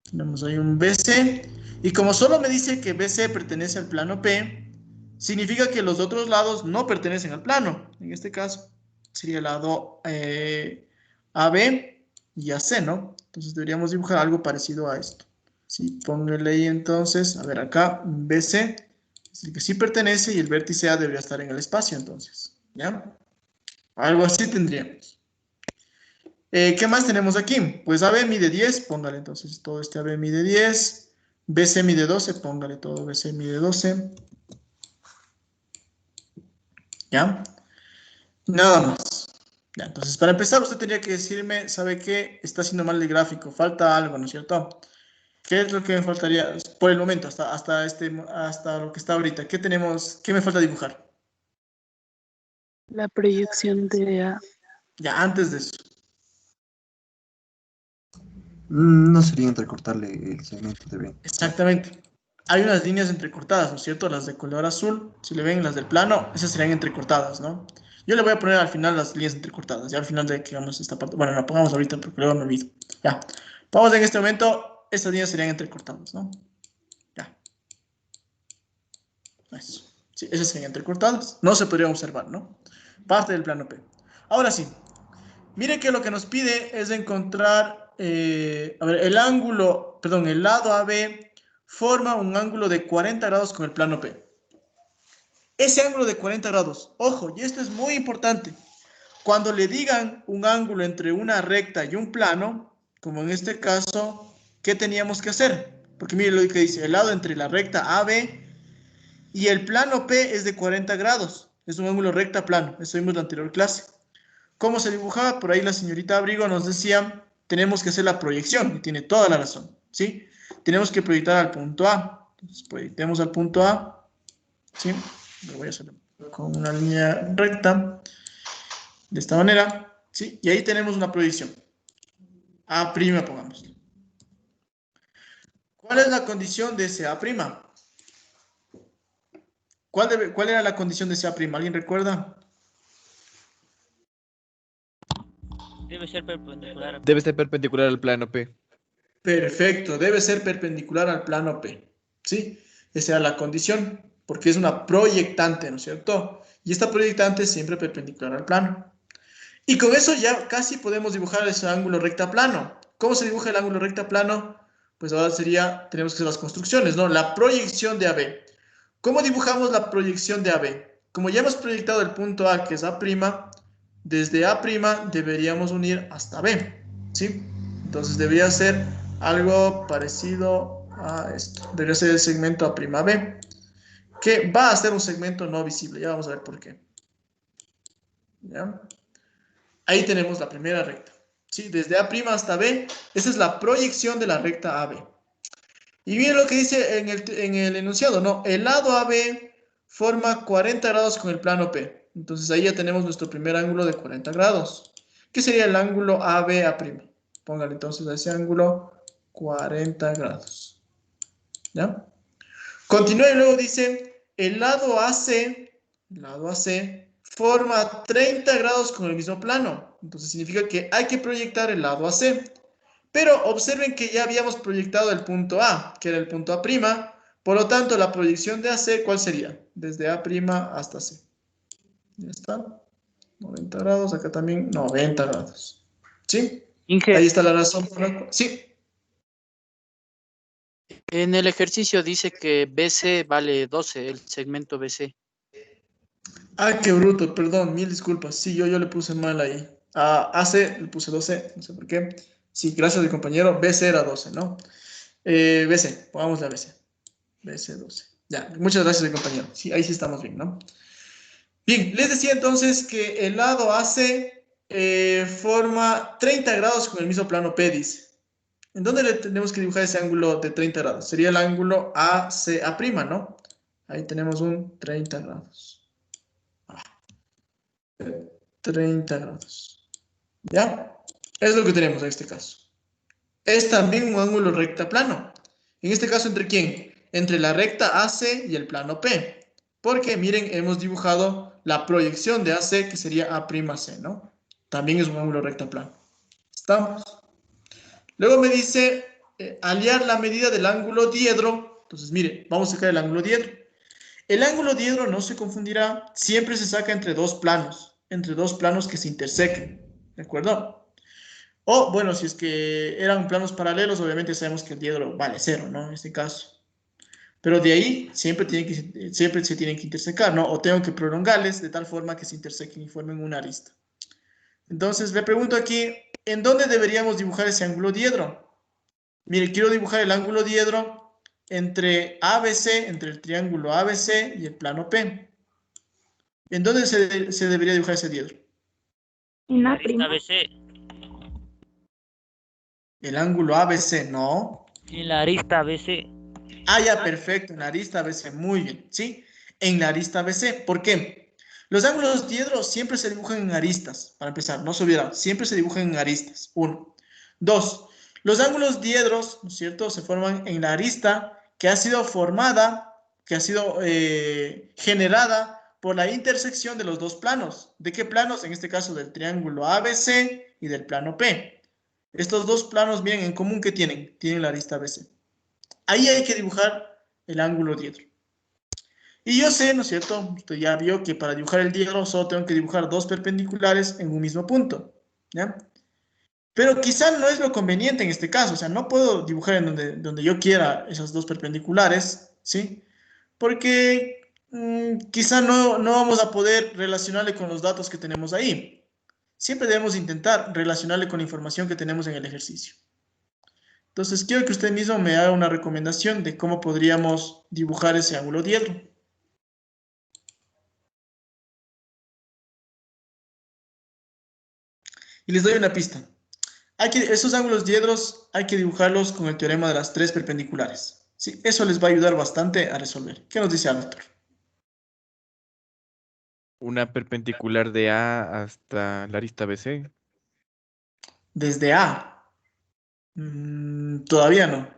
Tenemos ahí un BC. Y como solo me dice que BC pertenece al plano P, significa que los otros lados no pertenecen al plano. En este caso, sería el lado AB y AC, ¿no? Entonces deberíamos dibujar algo parecido a esto. Sí, póngale ahí entonces, a ver acá, BC es el que sí pertenece y el vértice A debería estar en el espacio entonces, ¿ya? Algo así tendríamos. ¿Qué más tenemos aquí? Pues AB mide 10, póngale entonces todo este AB mide 10, BC mide 12, póngale todo BC mide 12. ¿Ya? Nada más. Ya, entonces, para empezar, usted tendría que decirme, ¿sabe qué? Está haciendo mal el gráfico, falta algo, ¿no es cierto? ¿Qué es lo que me faltaría por el momento, hasta lo que está ahorita? ¿Qué tenemos? ¿Qué me falta dibujar? La proyección de A. Ya, antes de eso. No sería entrecortarle el segmento de B. Exactamente. Hay unas líneas entrecortadas, ¿no es cierto? Las de color azul, si le ven las del plano, esas serían entrecortadas, ¿no? Yo le voy a poner al final las líneas entrecortadas, ya al final de que hagamos esta parte. Bueno, la pongamos ahorita porque luego me olvido. Ya. Vamos en este momento, estas líneas serían entrecortadas, ¿no? Ya. Eso. Sí, esas serían entrecortadas. No se podría observar, ¿no? Parte del plano P. Ahora sí. Mire que lo que nos pide es encontrar, a ver, el lado AB forma un ángulo de 40 grados con el plano P. Ese ángulo de 40 grados, ojo, y esto es muy importante, cuando le digan un ángulo entre una recta y un plano, como en este caso, ¿qué teníamos que hacer? Porque mire lo que dice, el lado entre la recta AB y el plano P es de 40 grados, es un ángulo recta plano, eso vimos en la anterior clase. ¿Cómo se dibujaba? Por ahí la señorita Abrigo nos decía, tenemos que hacer la proyección, y tiene toda la razón, ¿sí? Tenemos que proyectar al punto A. Entonces, proyectemos al punto A, ¿sí? Lo voy a hacer con una línea recta, de esta manera, ¿sí? Y ahí tenemos una proyección. A', pongamos. ¿Cuál es la condición de ese A'? ¿Cuál era la condición de ese A'? ¿Alguien recuerda? Debe ser perpendicular. Debe ser perpendicular al plano P. Perfecto, debe ser perpendicular al plano P, ¿sí? Esa era la condición, porque es una proyectante, ¿no es cierto? Y esta proyectante es siempre perpendicular al plano. Y con eso ya casi podemos dibujar ese ángulo recta plano. ¿Cómo se dibuja el ángulo recta plano? Pues ahora tenemos que hacer las construcciones, ¿no? La proyección de AB. ¿Cómo dibujamos la proyección de AB? Como ya hemos proyectado el punto A, que es A', desde A' deberíamos unir hasta B, ¿sí? Entonces debería ser algo parecido a esto. Debería ser el segmento A'B, que va a ser un segmento no visible. Ya vamos a ver por qué. ¿Ya? Ahí tenemos la primera recta. ¿Sí? Desde A' hasta B, esa es la proyección de la recta AB. Y miren lo que dice en el enunciado, ¿no? El lado AB forma 40 grados con el plano P. Entonces ahí ya tenemos nuestro primer ángulo de 40 grados. ¿Qué sería el ángulo ABA'? Póngale entonces a ese ángulo 40 grados. ¿Ya? Continúa y luego dice, el lado AC forma 30 grados con el mismo plano. Entonces significa que hay que proyectar el lado AC. Pero observen que ya habíamos proyectado el punto A, que era el punto A'. Por lo tanto, la proyección de AC, ¿cuál sería? Desde A' hasta C. Ya está. 90 grados, acá también 90 grados. ¿Sí? Inge, Ahí está la razón por la cual. Sí. en el ejercicio dice que BC vale 12, el segmento BC. Ah, qué bruto, perdón, mil disculpas. Sí, yo le puse mal ahí. A AC le puse 12, no sé por qué. Sí, gracias al compañero. BC era 12, ¿no? BC, pongamos la BC. BC 12. Ya, muchas gracias al compañero. Sí, ahí sí estamos bien, ¿no? Bien, les decía entonces que el lado AC forma 30 grados con el mismo plano P, dice. ¿En dónde le tenemos que dibujar ese ángulo de 30 grados? Sería el ángulo ACA', ¿no? Ahí tenemos un 30 grados. 30 grados. ¿Ya? Es lo que tenemos en este caso. Es también un ángulo recta plano. En este caso, ¿entre quién? Entre la recta AC y el plano P. Porque, miren, hemos dibujado la proyección de AC, que sería A'C, ¿no? También es un ángulo recto plano. ¿Estamos? Luego me dice hallar la medida del ángulo diedro. Entonces, mire, vamos a sacar el ángulo diedro. El ángulo diedro no se confundirá, siempre se saca entre dos planos que se intersequen, ¿de acuerdo? O, bueno, si es que eran planos paralelos, obviamente sabemos que el diedro vale 0, ¿no? En este caso. Pero de ahí siempre se tienen que intersecar, ¿no? O tengo que prolongarles de tal forma que se intersequen y formen una arista. Entonces, le pregunto aquí, ¿en dónde deberíamos dibujar ese ángulo diedro? Mire, quiero dibujar el ángulo diedro entre ABC, entre el triángulo ABC y el plano P. ¿En dónde se debería dibujar ese diedro? En la Arista prima. ABC. El ángulo ABC, no. En la arista ABC. Ah, ya, perfecto, en la arista ABC, muy bien, ¿sí? En la arista ABC, ¿por qué? Los ángulos diedros siempre se dibujan en aristas, para empezar, no se olviden, siempre se dibujan en aristas, 1. 2. Los ángulos diedros, ¿no es cierto?, se forman en la arista que ha sido formada, que ha sido generada por la intersección de los dos planos. ¿De qué planos? En este caso del triángulo ABC y del plano P. Estos dos planos, bien, en común, ¿qué tienen? Tienen la arista ABC. Ahí hay que dibujar el ángulo diedro. Y yo sé, ¿no es cierto? Usted ya vio que para dibujar el diedro solo tengo que dibujar dos perpendiculares en un mismo punto, ¿ya? Pero quizá no es lo conveniente en este caso, o sea, no puedo dibujar en donde yo quiera esas dos perpendiculares, ¿sí? Porque quizá no vamos a poder relacionarle con los datos que tenemos ahí. Siempre debemos intentar relacionarle con la información que tenemos en el ejercicio. Entonces, quiero que usted mismo me haga una recomendación de cómo podríamos dibujar ese ángulo diedro. Y les doy una pista. Esos ángulos diedros hay que dibujarlos con el teorema de las tres perpendiculares. ¿Sí? Eso les va a ayudar bastante a resolver. ¿Qué nos dice Álvaro? Una perpendicular de A hasta la arista BC. Desde A. Todavía no.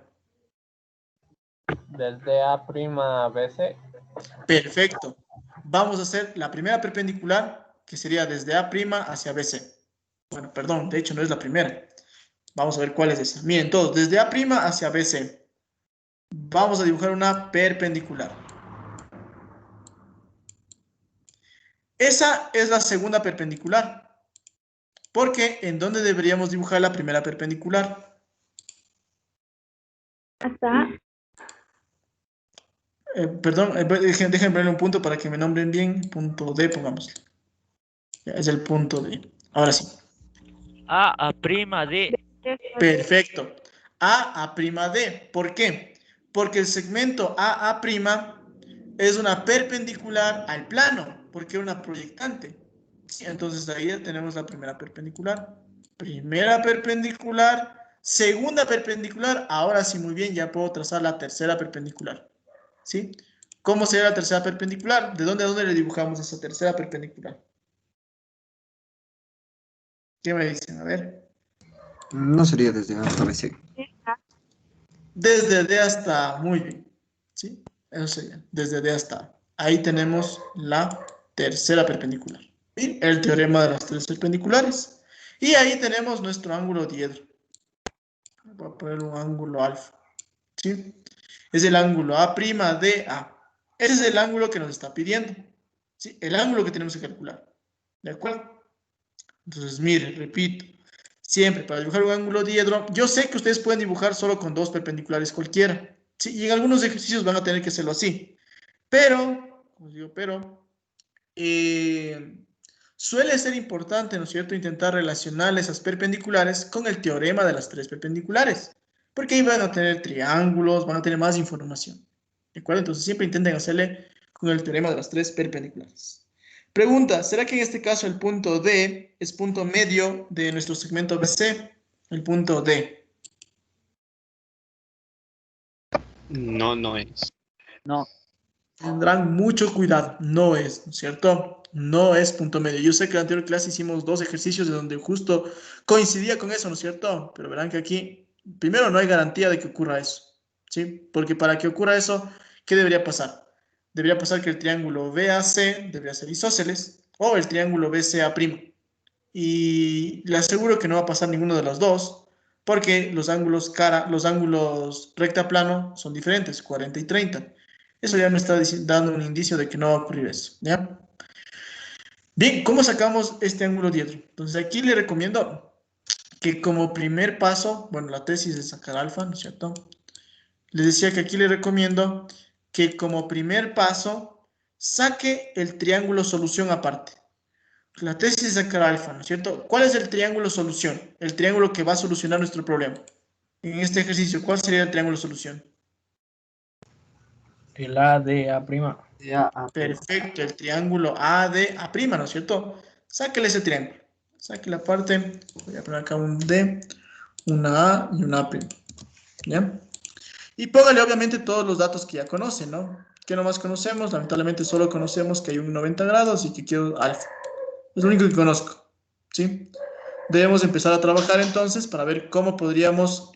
Desde A' a BC. Perfecto. Vamos a hacer la primera perpendicular, que sería desde A' hacia BC. Bueno, perdón, de hecho no es la primera. Vamos a ver cuál es esa. Miren, todos, desde A' hacia BC. Vamos a dibujar una perpendicular. Esa es la segunda perpendicular. Porque, ¿en dónde deberíamos dibujar la primera perpendicular? Hasta. Perdón, déjenme ponerle un punto para que me nombren bien. Punto D, pongámosle. Ya, es el punto D. Ahora sí. A prima D. Perfecto. A prima D. ¿Por qué? Porque el segmento A prima es una perpendicular al plano, porque es una proyectante. Sí, entonces ahí ya tenemos la primera perpendicular. Primera perpendicular. Segunda perpendicular. Ahora sí, muy bien, ya puedo trazar la tercera perpendicular. ¿Sí? ¿Cómo sería la tercera perpendicular? ¿De dónde a dónde le dibujamos esa tercera perpendicular? ¿Qué me dicen? A ver. No sería desde A hasta BC. Desde D hasta A. Muy bien. ¿Sí? Eso sería. Desde D hasta A. Ahí tenemos la tercera perpendicular. ¿Sí? El teorema de las tres perpendiculares. Y ahí tenemos nuestro ángulo diedro. Voy a poner un ángulo alfa. ¿Sí? Es el ángulo A' de A. Ese es el ángulo que nos está pidiendo. ¿Sí? El ángulo que tenemos que calcular. ¿De acuerdo? Entonces, mire, repito. Siempre para dibujar un ángulo diedro, yo sé que ustedes pueden dibujar solo con dos perpendiculares cualquiera. ¿Sí? Y en algunos ejercicios van a tener que hacerlo así. Pero, como digo, suele ser importante, ¿no es cierto?, intentar relacionar esas perpendiculares con el teorema de las tres perpendiculares. Porque ahí van a tener triángulos, van a tener más información. ¿De acuerdo? Entonces siempre intenten hacerle con el teorema de las tres perpendiculares. Pregunta, ¿será que en este caso el punto D es punto medio de nuestro segmento BC? El punto D. No, no es. No. Tendrán mucho cuidado, no es, ¿no es cierto? No es punto medio. Yo sé que en la anterior clase hicimos dos ejercicios de donde justo coincidía con eso, ¿no es cierto? Pero verán que aquí, primero, no hay garantía de que ocurra eso, ¿sí? Porque para que ocurra eso, ¿qué debería pasar? debería pasar que el triángulo BAC debería ser isósceles, o el triángulo BCA'. Y le aseguro que no va a pasar ninguno de los dos, porque los ángulos recta plano son diferentes, 40 y 30. Eso ya me está dando un indicio de que no va a ocurrir eso, ¿ya? Bien, ¿cómo sacamos este ángulo diedro? Entonces aquí le recomiendo que como primer paso, bueno, la tesis es sacar alfa, ¿no es cierto? Les decía que aquí le recomiendo que como primer paso saque el triángulo solución aparte. La tesis es sacar alfa, ¿no es cierto? ¿Cuál es el triángulo solución? El triángulo que va a solucionar nuestro problema. En este ejercicio, ¿cuál sería el triángulo solución? El A de A'. Perfecto, el triángulo ADA', ¿no es cierto? Sáquele ese triángulo. Saque la parte, voy a poner acá un D, una A y una A'. ¿Ya? Y póngale obviamente todos los datos que ya conocen, ¿no? ¿Qué nomás conocemos? Lamentablemente solo conocemos que hay un 90 grados y que quiero alfa. Es lo único que conozco, ¿sí? Debemos empezar a trabajar entonces para ver cómo podríamos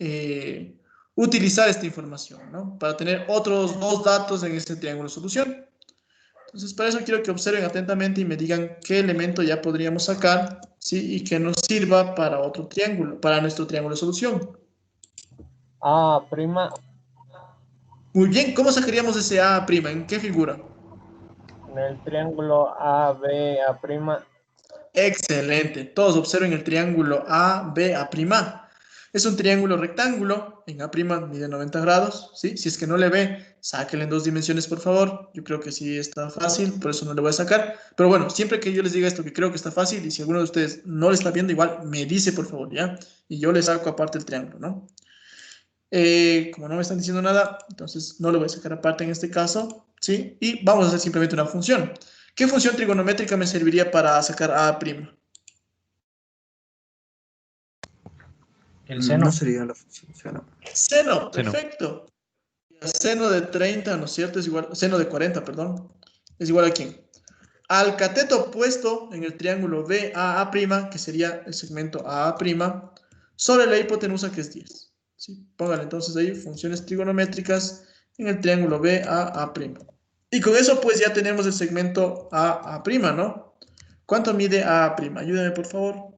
utilizar esta información, ¿no? Para tener otros dos datos en este triángulo solución. Entonces, para eso quiero que observen atentamente y me digan qué elemento ya podríamos sacar, ¿sí? Y que nos sirva para otro triángulo, para nuestro triángulo de solución. A'. Muy bien, ¿cómo sacaríamos ese A'? ¿En qué figura? En el triángulo ABA'. Excelente. Todos observen el triángulo ABA'. Es un triángulo rectángulo, en A' mide 90 grados, ¿sí? Si es que no le ve, sáquenle en 2 dimensiones, por favor. Yo creo que sí está fácil, por eso no le voy a sacar. Pero bueno, siempre que yo les diga esto, que creo que está fácil, y si alguno de ustedes no le está viendo, igual me dice, por favor, ¿ya? Y yo le saco aparte el triángulo, ¿no? Como no me están diciendo nada, entonces no lo voy a sacar aparte en este caso, ¿sí? Y vamos a hacer simplemente una función. ¿Qué función trigonométrica me serviría para sacar A'? El seno. No sería la función seno. Seno, perfecto. Seno de 30, ¿no es cierto? Es igual, seno de 40, perdón. Es igual a quién? Al cateto opuesto en el triángulo BAA', que sería el segmento AA', sobre la hipotenusa que es 10. ¿Sí? Pónganle entonces ahí funciones trigonométricas en el triángulo BAA'. Y con eso pues ya tenemos el segmento AA', ¿no? ¿Cuánto mide AA'? Ayúdenme por favor.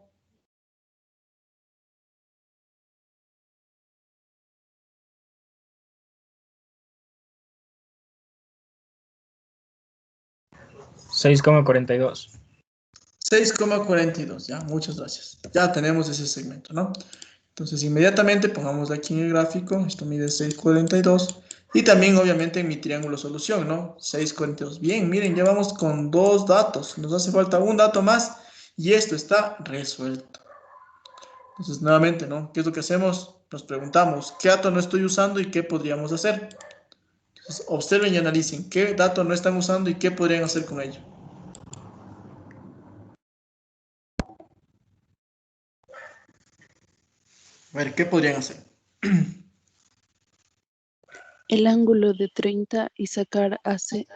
6,42. 6,42, ya, muchas gracias. Ya tenemos ese segmento, ¿no? Entonces, inmediatamente pongamos aquí en el gráfico, esto mide 6,42. Y también, obviamente, en mi triángulo solución, ¿no? 6,42. Bien, miren, ya vamos con 2 datos. Nos hace falta un dato más y esto está resuelto. Entonces, nuevamente, ¿no? ¿Qué es lo que hacemos? Nos preguntamos, ¿qué dato no estoy usando y qué podríamos hacer? Entonces, observen y analicen qué dato no están usando y qué podrían hacer con ello. A ver, ¿qué podrían hacer? El ángulo de 30 y sacar AC.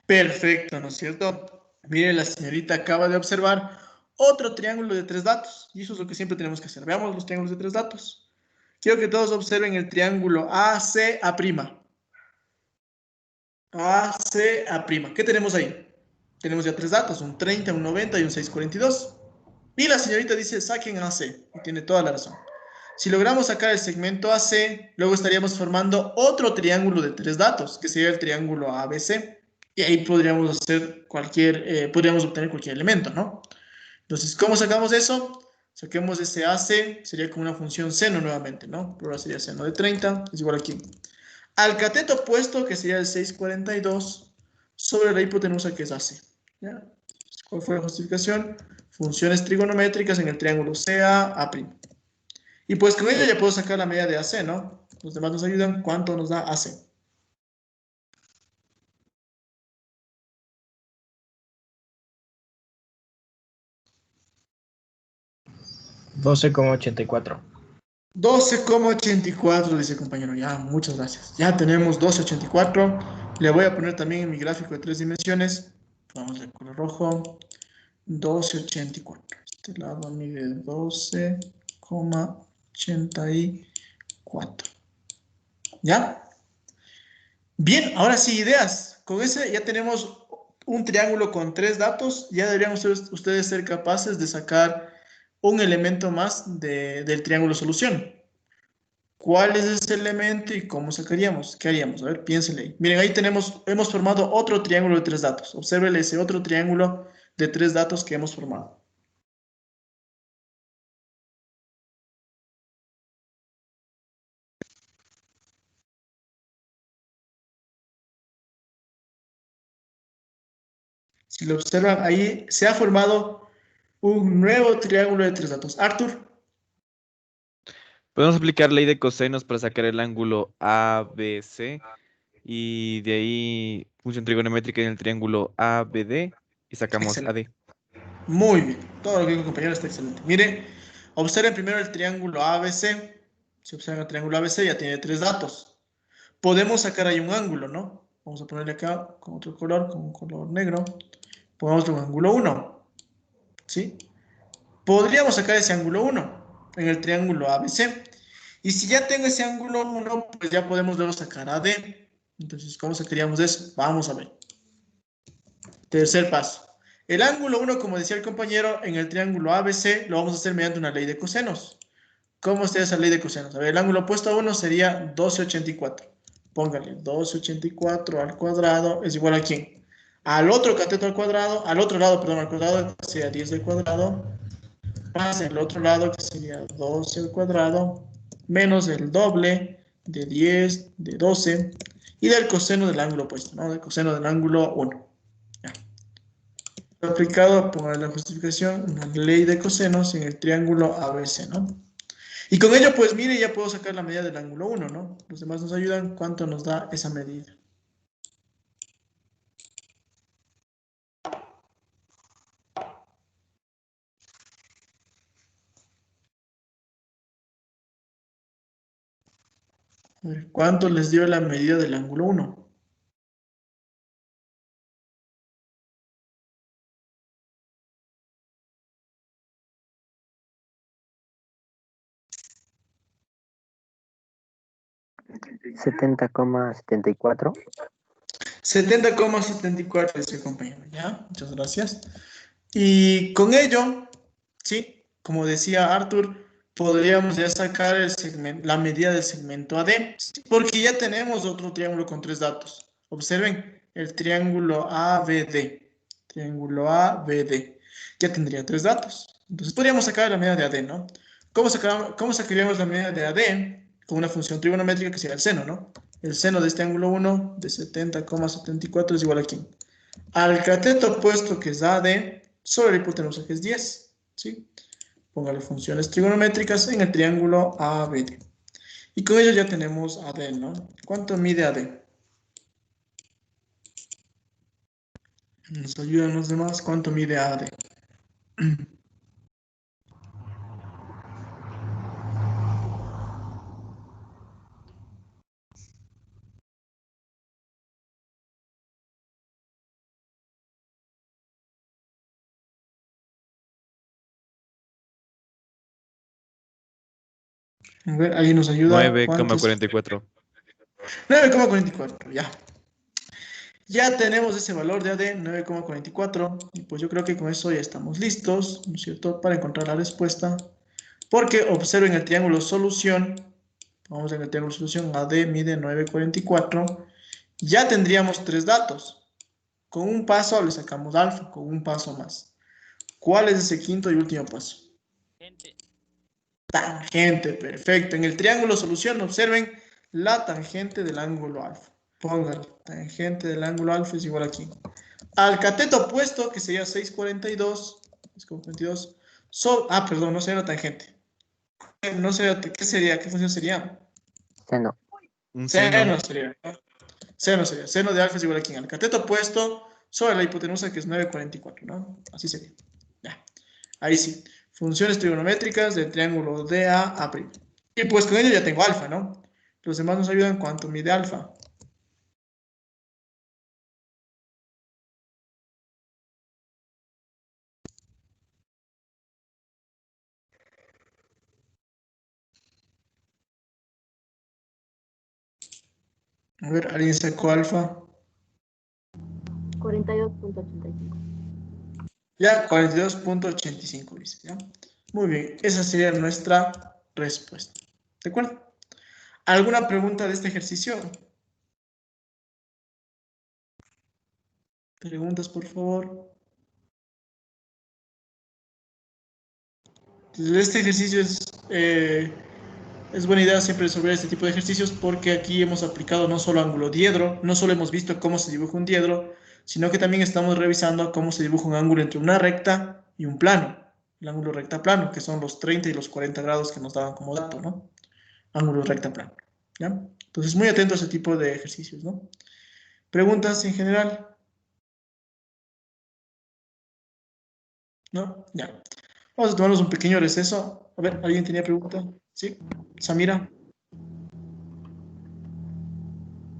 Perfecto, ¿no es cierto? Mire, la señorita acaba de observar otro triángulo de 3 datos. Y eso es lo que siempre tenemos que hacer. Veamos los triángulos de 3 datos. Quiero que todos observen el triángulo ACA'. ACA'. ¿Qué tenemos ahí? Tenemos ya 3 datos, un 30, un 90 y un 6,42. Y la señorita dice, saquen AC. Y tiene toda la razón. Si logramos sacar el segmento AC, luego estaríamos formando otro triángulo de 3 datos, que sería el triángulo ABC. Y ahí podríamos hacer podríamos obtener cualquier elemento, ¿no? Entonces, ¿cómo sacamos eso? Saquemos ese AC, sería como una función seno nuevamente, ¿no? Pero ahora sería seno de 30, es igual aquí. Al cateto opuesto, que sería el 6,42, sobre la hipotenusa, que es AC. ¿Ya? ¿Cuál fue la justificación? Funciones trigonométricas en el triángulo CA'. Y pues con ello ya puedo sacar la media de AC, ¿no? Los demás nos ayudan. ¿Cuánto nos da AC? $12,84. 12,84, dice el compañero. Ya, muchas gracias. Ya tenemos 12,84. Le voy a poner también en mi gráfico de 3 dimensiones. Vamos de color rojo. 12,84. Este lado mide 12,84. ¿Ya? Bien, ahora sí, ideas. Con ese ya tenemos un triángulo con 3 datos. Ya deberían ustedes ser capaces de sacar un elemento más del triángulo solución. ¿Cuál es ese elemento y cómo sacaríamos? ¿Qué haríamos? A ver, piénsenle ahí. Miren, ahí hemos formado otro triángulo de 3 datos. Observen ese otro triángulo de 3 datos que hemos formado. Si lo observan, ahí se ha formado un nuevo triángulo de 3 datos. Arthur, Podemos aplicar ley de cosenos para sacar el ángulo ABC y de ahí función trigonométrica en el triángulo ABD y sacamos excelente. AD. Muy bien. Todo lo que dijo compañero está excelente. Mire, observen primero el triángulo ABC. Si observan el triángulo ABC, ya tiene 3 datos. Podemos sacar ahí un ángulo, ¿no? Vamos a ponerle acá con otro color, con un color negro. Pongamos un ángulo 1, ¿sí? Podríamos sacar ese ángulo 1 en el triángulo ABC. Y si ya tengo ese ángulo 1, pues ya podemos luego sacar AD. Entonces, ¿cómo sacaríamos eso? Vamos a ver. Tercer paso. El ángulo 1, como decía el compañero, en el triángulo ABC lo vamos a hacer mediante una ley de cosenos. ¿Cómo está esa ley de cosenos? A ver, el ángulo opuesto a 1 sería 12,84. Póngale 12,84 al cuadrado es igual a ¿quién? Al otro cateto al cuadrado, al otro lado, perdón, al cuadrado, que sería 10 al cuadrado, más el otro lado, que sería 12 al cuadrado, menos el doble de 10, de 12, y del coseno del ángulo opuesto, ¿no? Del coseno del ángulo 1. Ya. Aplicado por la justificación, una ley de cosenos en el triángulo ABC, ¿no? Y con ello, pues mire, ya puedo sacar la medida del ángulo 1, ¿no? Los demás nos ayudan. ¿Cuánto nos da esa medida? A ver, ¿cuánto les dio la medida del ángulo 1? Setenta coma 74. 70,74 dice el compañero, ¿ya? Muchas gracias. Y con ello, sí, como decía Arthur, podríamos ya sacar la medida del segmento AD, ¿sí? Porque ya tenemos otro triángulo con 3 datos. Observen el triángulo ABD. Triángulo ABD. Ya tendría 3 datos. Entonces podríamos sacar la medida de AD, ¿no? ¿Cómo sacaríamos la medida de AD? Con una función trigonométrica que sería el seno, ¿no? El seno de este ángulo 1 de 70,74 es igual a ¿quién? Al cateto opuesto, que es AD, sobre la hipotenusa, que es 10, ¿sí? Póngale funciones trigonométricas en el triángulo ABD. Y con ello ya tenemos AD, ¿no? ¿Cuánto mide AD? Nos ayudan los demás. ¿Cuánto mide AD? A ver, ahí nos ayuda. ¿Cuánto es? 9,44. 9,44, ya. Ya tenemos ese valor de AD, 9,44. Y pues yo creo que con eso ya estamos listos, ¿no es cierto?, para encontrar la respuesta. Porque observen el triángulo solución. Vamos en el triángulo solución. AD mide 9,44. Ya tendríamos 3 datos. Con un paso le sacamos alfa, con un paso más. ¿Cuál es ese quinto y último paso? Tangente, perfecto. En el triángulo solución, observen la tangente del ángulo alfa. Pónganlo, tangente del ángulo alfa es igual a aquí. Al cateto opuesto, que sería 6,42, 6,42, perdón, no sería la tangente. No sería, ¿qué sería? ¿Qué función sería? Seno. Un seno. Seno sería, ¿no? Seno sería. Seno de alfa es igual a aquí. Al cateto opuesto sobre la hipotenusa, que es 9,44, ¿no? Así sería. Ya. Ahí sí. Funciones trigonométricas del triángulo DA a'. Y pues con ello ya tengo alfa, ¿no? Los demás nos ayudan. ¿Cuánto mide alfa? A ver, ¿alguien sacó alfa? 42.85. Ya, 42.85 dice, ¿ya? Muy bien, esa sería nuestra respuesta. ¿De acuerdo? ¿Alguna pregunta de este ejercicio? Preguntas, por favor. Entonces, este ejercicio es buena idea siempre resolver este tipo de ejercicios porque aquí hemos aplicado no solo ángulo diedro, no solo hemos visto cómo se dibuja un diedro, sino que también estamos revisando cómo se dibuja un ángulo entre una recta y un plano. El ángulo recta plano, que son los 30 y los 40 grados que nos daban como dato, ¿no? Ángulo recta plano, ¿ya? Entonces, muy atento a ese tipo de ejercicios, ¿no? ¿Preguntas en general? ¿No? Ya. Vamos a tomarnos un pequeño receso. A ver, ¿alguien tenía pregunta? ¿Sí? Samira.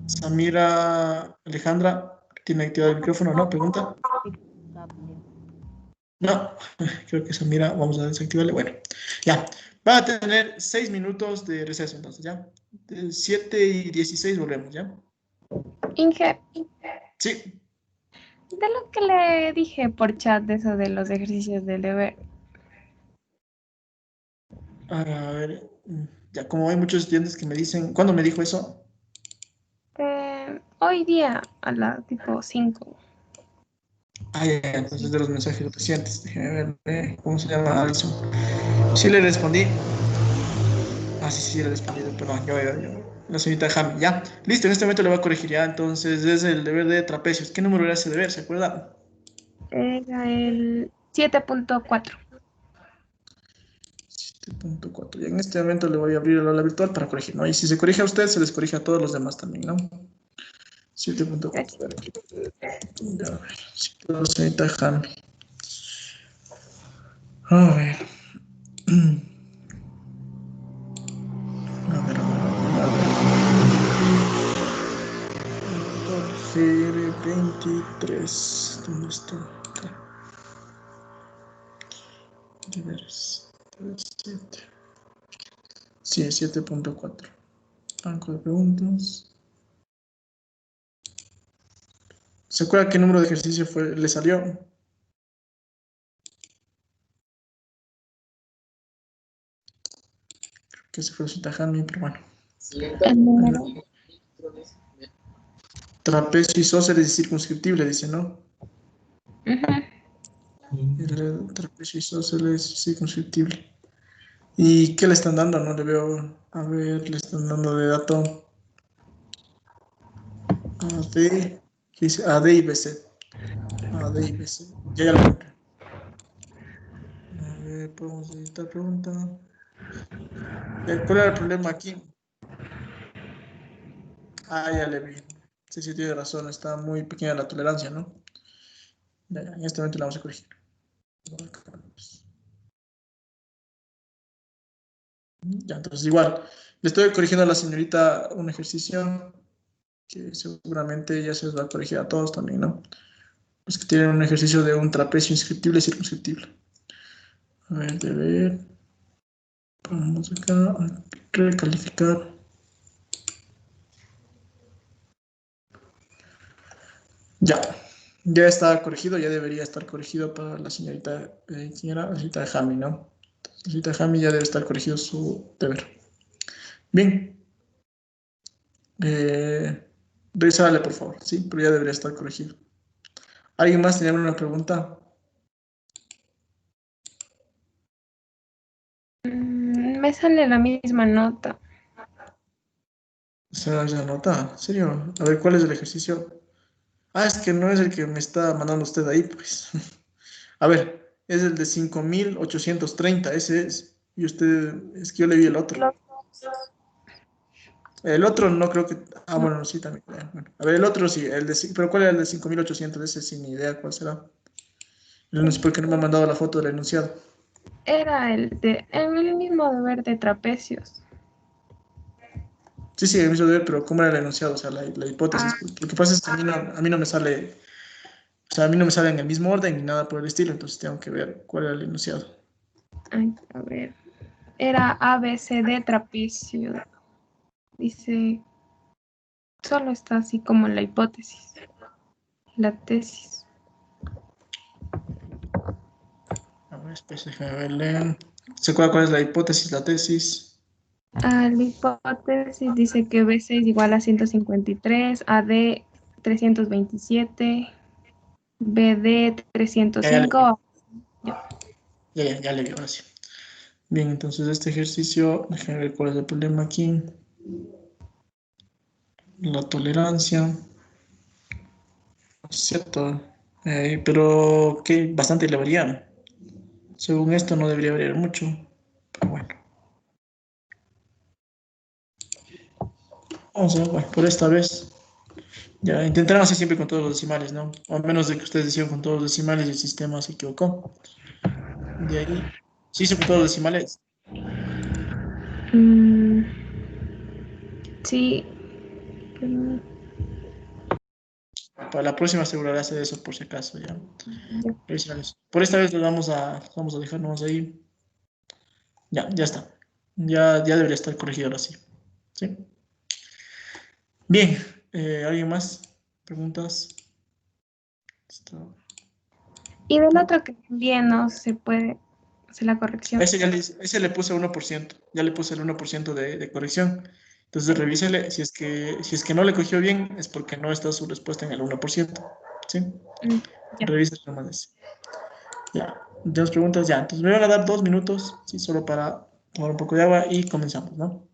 Samira Alejandra, ¿tiene activado el micrófono? ¿No? ¿Pregunta? No, creo que Samira, vamos a desactivarle. Bueno, ya. Va a tener 6 minutos de receso, entonces, ¿ya? De 7:16 volvemos, ¿ya? Inge, Sí. de lo que le dije por chat de eso de los ejercicios del deber, A ver, ya como hay muchos estudiantes que me dicen, ¿cuándo me dijo eso? hoy día a las tipo 5. Ah, ya, entonces de los mensajes recientes. Déjeme ver, ¿cómo se llama? Alison. Sí le respondí. Ah, sí, sí, le respondí. Perdón, yo. La señorita Jami, ya. Listo, en este momento le voy a corregir ya. Entonces es el deber de trapecios. ¿Qué número era ese deber? ¿Se acuerda? Era el 7.4. 7.4. Y en este momento le voy a abrir el aula virtual para corregir, ¿no? Y si se corrige a usted, se les corrige a todos los demás también, ¿no? 7.4. Ya, a ver. La señorita Jami. A ver. A ver, GR23. ¿Dónde está? Acá. Deberes. 7. Sí, es 7.4. Banco de preguntas. ¿Se acuerda qué número de ejercicio le salió? Creo que se fue su Tajami, pero bueno. El número. Trapecio isósceles y circunscriptible, dice, ¿no? Ujú. El trapecio isósceles y circunscriptible. ¿Y qué le están dando? No le veo. A ver, le están dando de dato AD, ¿qué dice? AD y BC. AD y BC. Ya lo encontré. A ver, podemos hacer esta pregunta. ¿Cuál era el problema aquí? Ah, ya le vi. Sí, sí, tiene razón. Está muy pequeña la tolerancia, ¿no? Ya, en este momento la vamos a corregir. Ya, entonces igual. Le estoy corrigiendo a la señorita un ejercicio que seguramente ya se los va a corregir a todos también, ¿no? Los que tienen un ejercicio de un trapecio inscriptible y circunscriptible. A ver, deber. Vamos acá a recalificar. Ya. Ya está corregido, ya debería estar corregido para la señorita, ¿quién era? La señorita Jami, ¿no? La señorita Jami ya debe estar corregido su deber. Bien. Revisarle, por favor, sí, pero ya debería estar corregido. ¿Alguien más tenía alguna pregunta? Me sale la misma nota. ¿Se esa nota? ¿En serio? A ver, ¿cuál es el ejercicio? Ah, es que no es el que me está mandando usted ahí, pues. A ver, es el de 5.830, ese es. Y usted, es que yo le vi el otro. El otro no creo que. Ah, bueno, sí, también. Bueno. A ver, el otro sí, pero ¿cuál era el de 5.800? Ese sin idea cuál será. No sé por qué no me ha mandado la foto del enunciado. Era el mismo deber de trapecios. Sí, sí, el mismo deber, pero ¿cómo era el enunciado? O sea, la hipótesis. Lo que pasa es que a mí no me sale. O sea, a mí no me sale en el mismo orden ni nada por el estilo, entonces tengo que ver cuál era el enunciado. Ay, a ver. Era ABCD trapecio. Dice Solo está así como la hipótesis, la tesis. A ver, espera, déjame verle. ¿Se acuerda cuál es la hipótesis, la tesis? La hipótesis dice que B6 igual a 153, AD 327, BD Ya le vi, 305. Ya. ya le vi, ahora sí. Bien, entonces este ejercicio, déjame ver cuál es el problema aquí. La tolerancia, ¿cierto? Pero que bastante le varía. Según esto no debería variar mucho, pero bueno. Vamos a ver, bueno, por esta vez. Ya, intentarán hacer siempre con todos los decimales, ¿no? O a menos de que ustedes decían con todos los decimales y el sistema se equivocó. De ahí, sí hizo con todos los decimales. Mm, sí. pero- Para la próxima asegurarse de eso por si acaso, ya. ya. Por esta vez lo vamos a dejarnos ahí. Ya está. Ya debería estar corregido ahora sí. ¿Sí? Bien, ¿alguien más? ¿Preguntas? Esto- Y del ¿No? otro que también no se puede hacer la corrección. Ese le puse 1%. Ya le puse el 1% de corrección. Entonces revísele. Si es que no le cogió bien, es porque no está su respuesta en el 1%. ¿Sí? Ya. Revísele nomás ese. Ya. Dos preguntas ya. Entonces me van a dar 2 minutos, ¿sí? Solo para tomar un poco de agua y comenzamos, ¿no?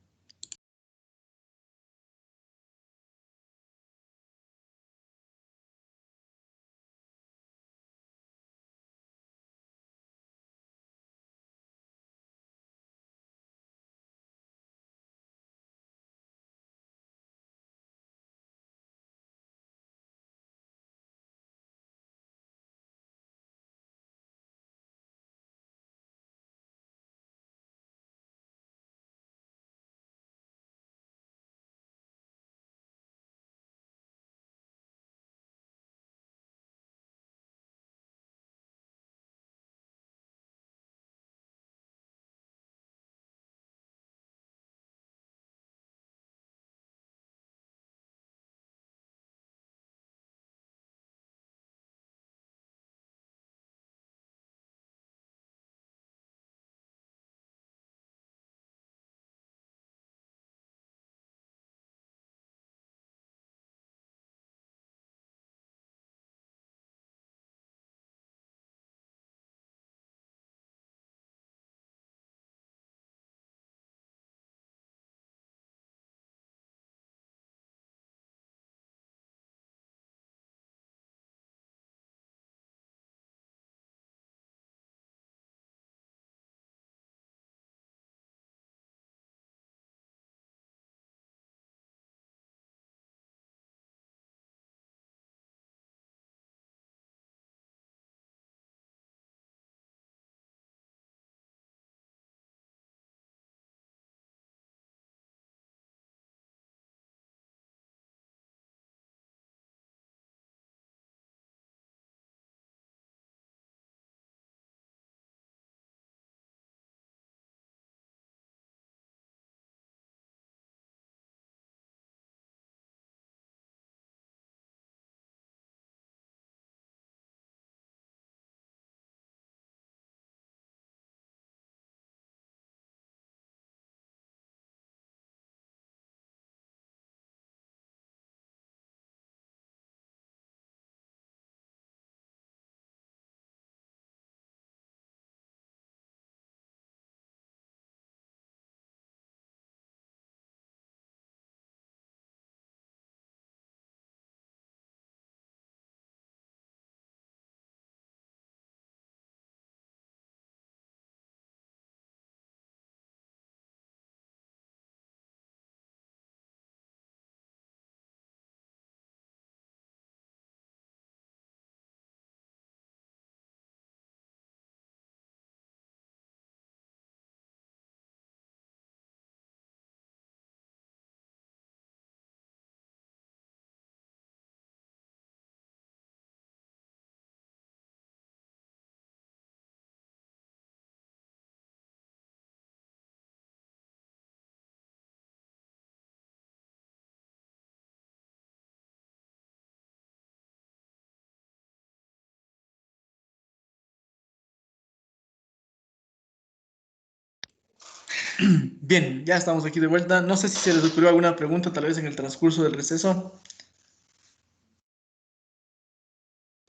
Bien, ya estamos aquí de vuelta. No sé si se les ocurrió alguna pregunta, tal vez en el transcurso del receso.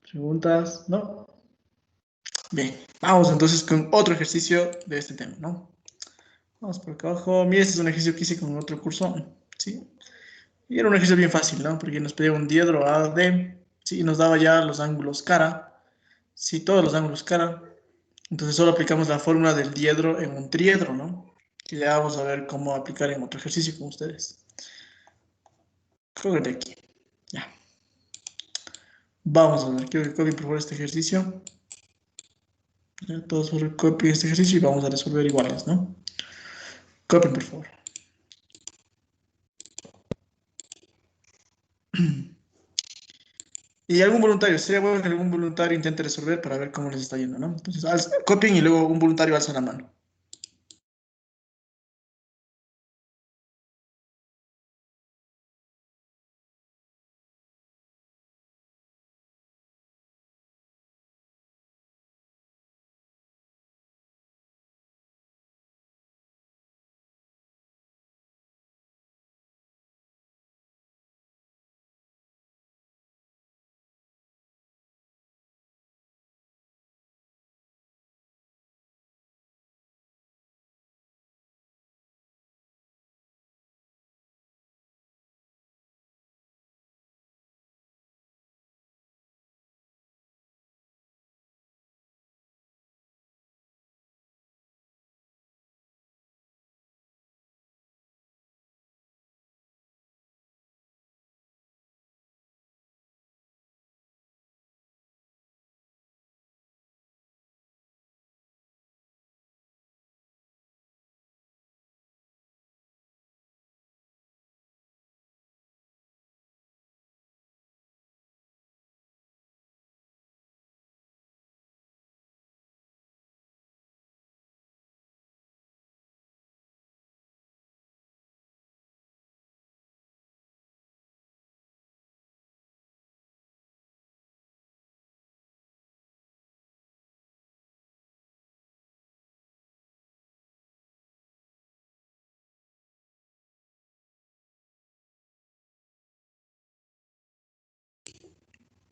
¿Preguntas? ¿No? Bien, vamos entonces con otro ejercicio de este tema, ¿no? Vamos por acá abajo. Mira, este es un ejercicio que hice con otro curso, ¿sí? Y era un ejercicio bien fácil, ¿no? Porque nos pedía un diedro AD, ¿sí? Y nos daba ya los ángulos cara, ¿sí? Todos los ángulos cara. Entonces solo aplicamos la fórmula del diedro en un triedro, ¿no? Que ya vamos a ver cómo aplicar en otro ejercicio con ustedes. Cógete aquí. Ya. Vamos a ver. Quiero que copien por favor este ejercicio. Ya, todos copien este ejercicio y vamos a resolver iguales, ¿no? Copien, por favor. Y algún voluntario, sería bueno que algún voluntario intente resolver para ver cómo les está yendo, ¿no? Entonces, copien y luego un voluntario alza la mano.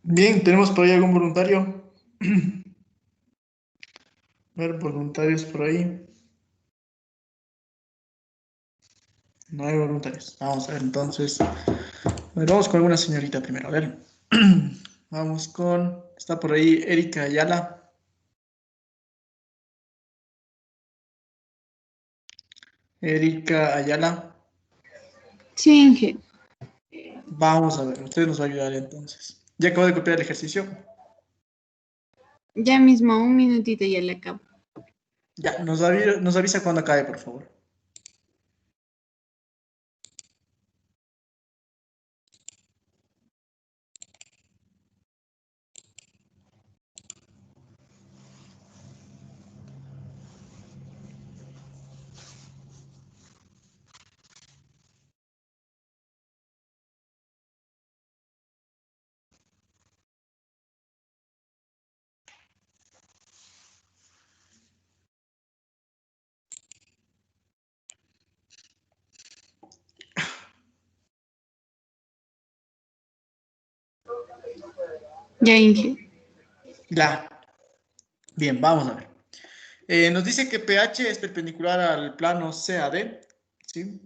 Bien, ¿tenemos por ahí algún voluntario? A ver, voluntarios por ahí. No hay voluntarios. Vamos a ver, entonces. A ver, vamos con alguna señorita primero. A ver. Vamos con. Está por ahí Erika Ayala. Erika Ayala. Sí, Inge. Vamos a ver, usted nos va a ayudar entonces. ¿Ya acabo de copiar el ejercicio? Ya mismo, un minutito y ya le acabo. Ya, nos avisa cuando acabe, por favor. Ya, Inge. Ya. Bien, vamos a ver. Nos dice que pH es perpendicular al plano CAD, ¿sí?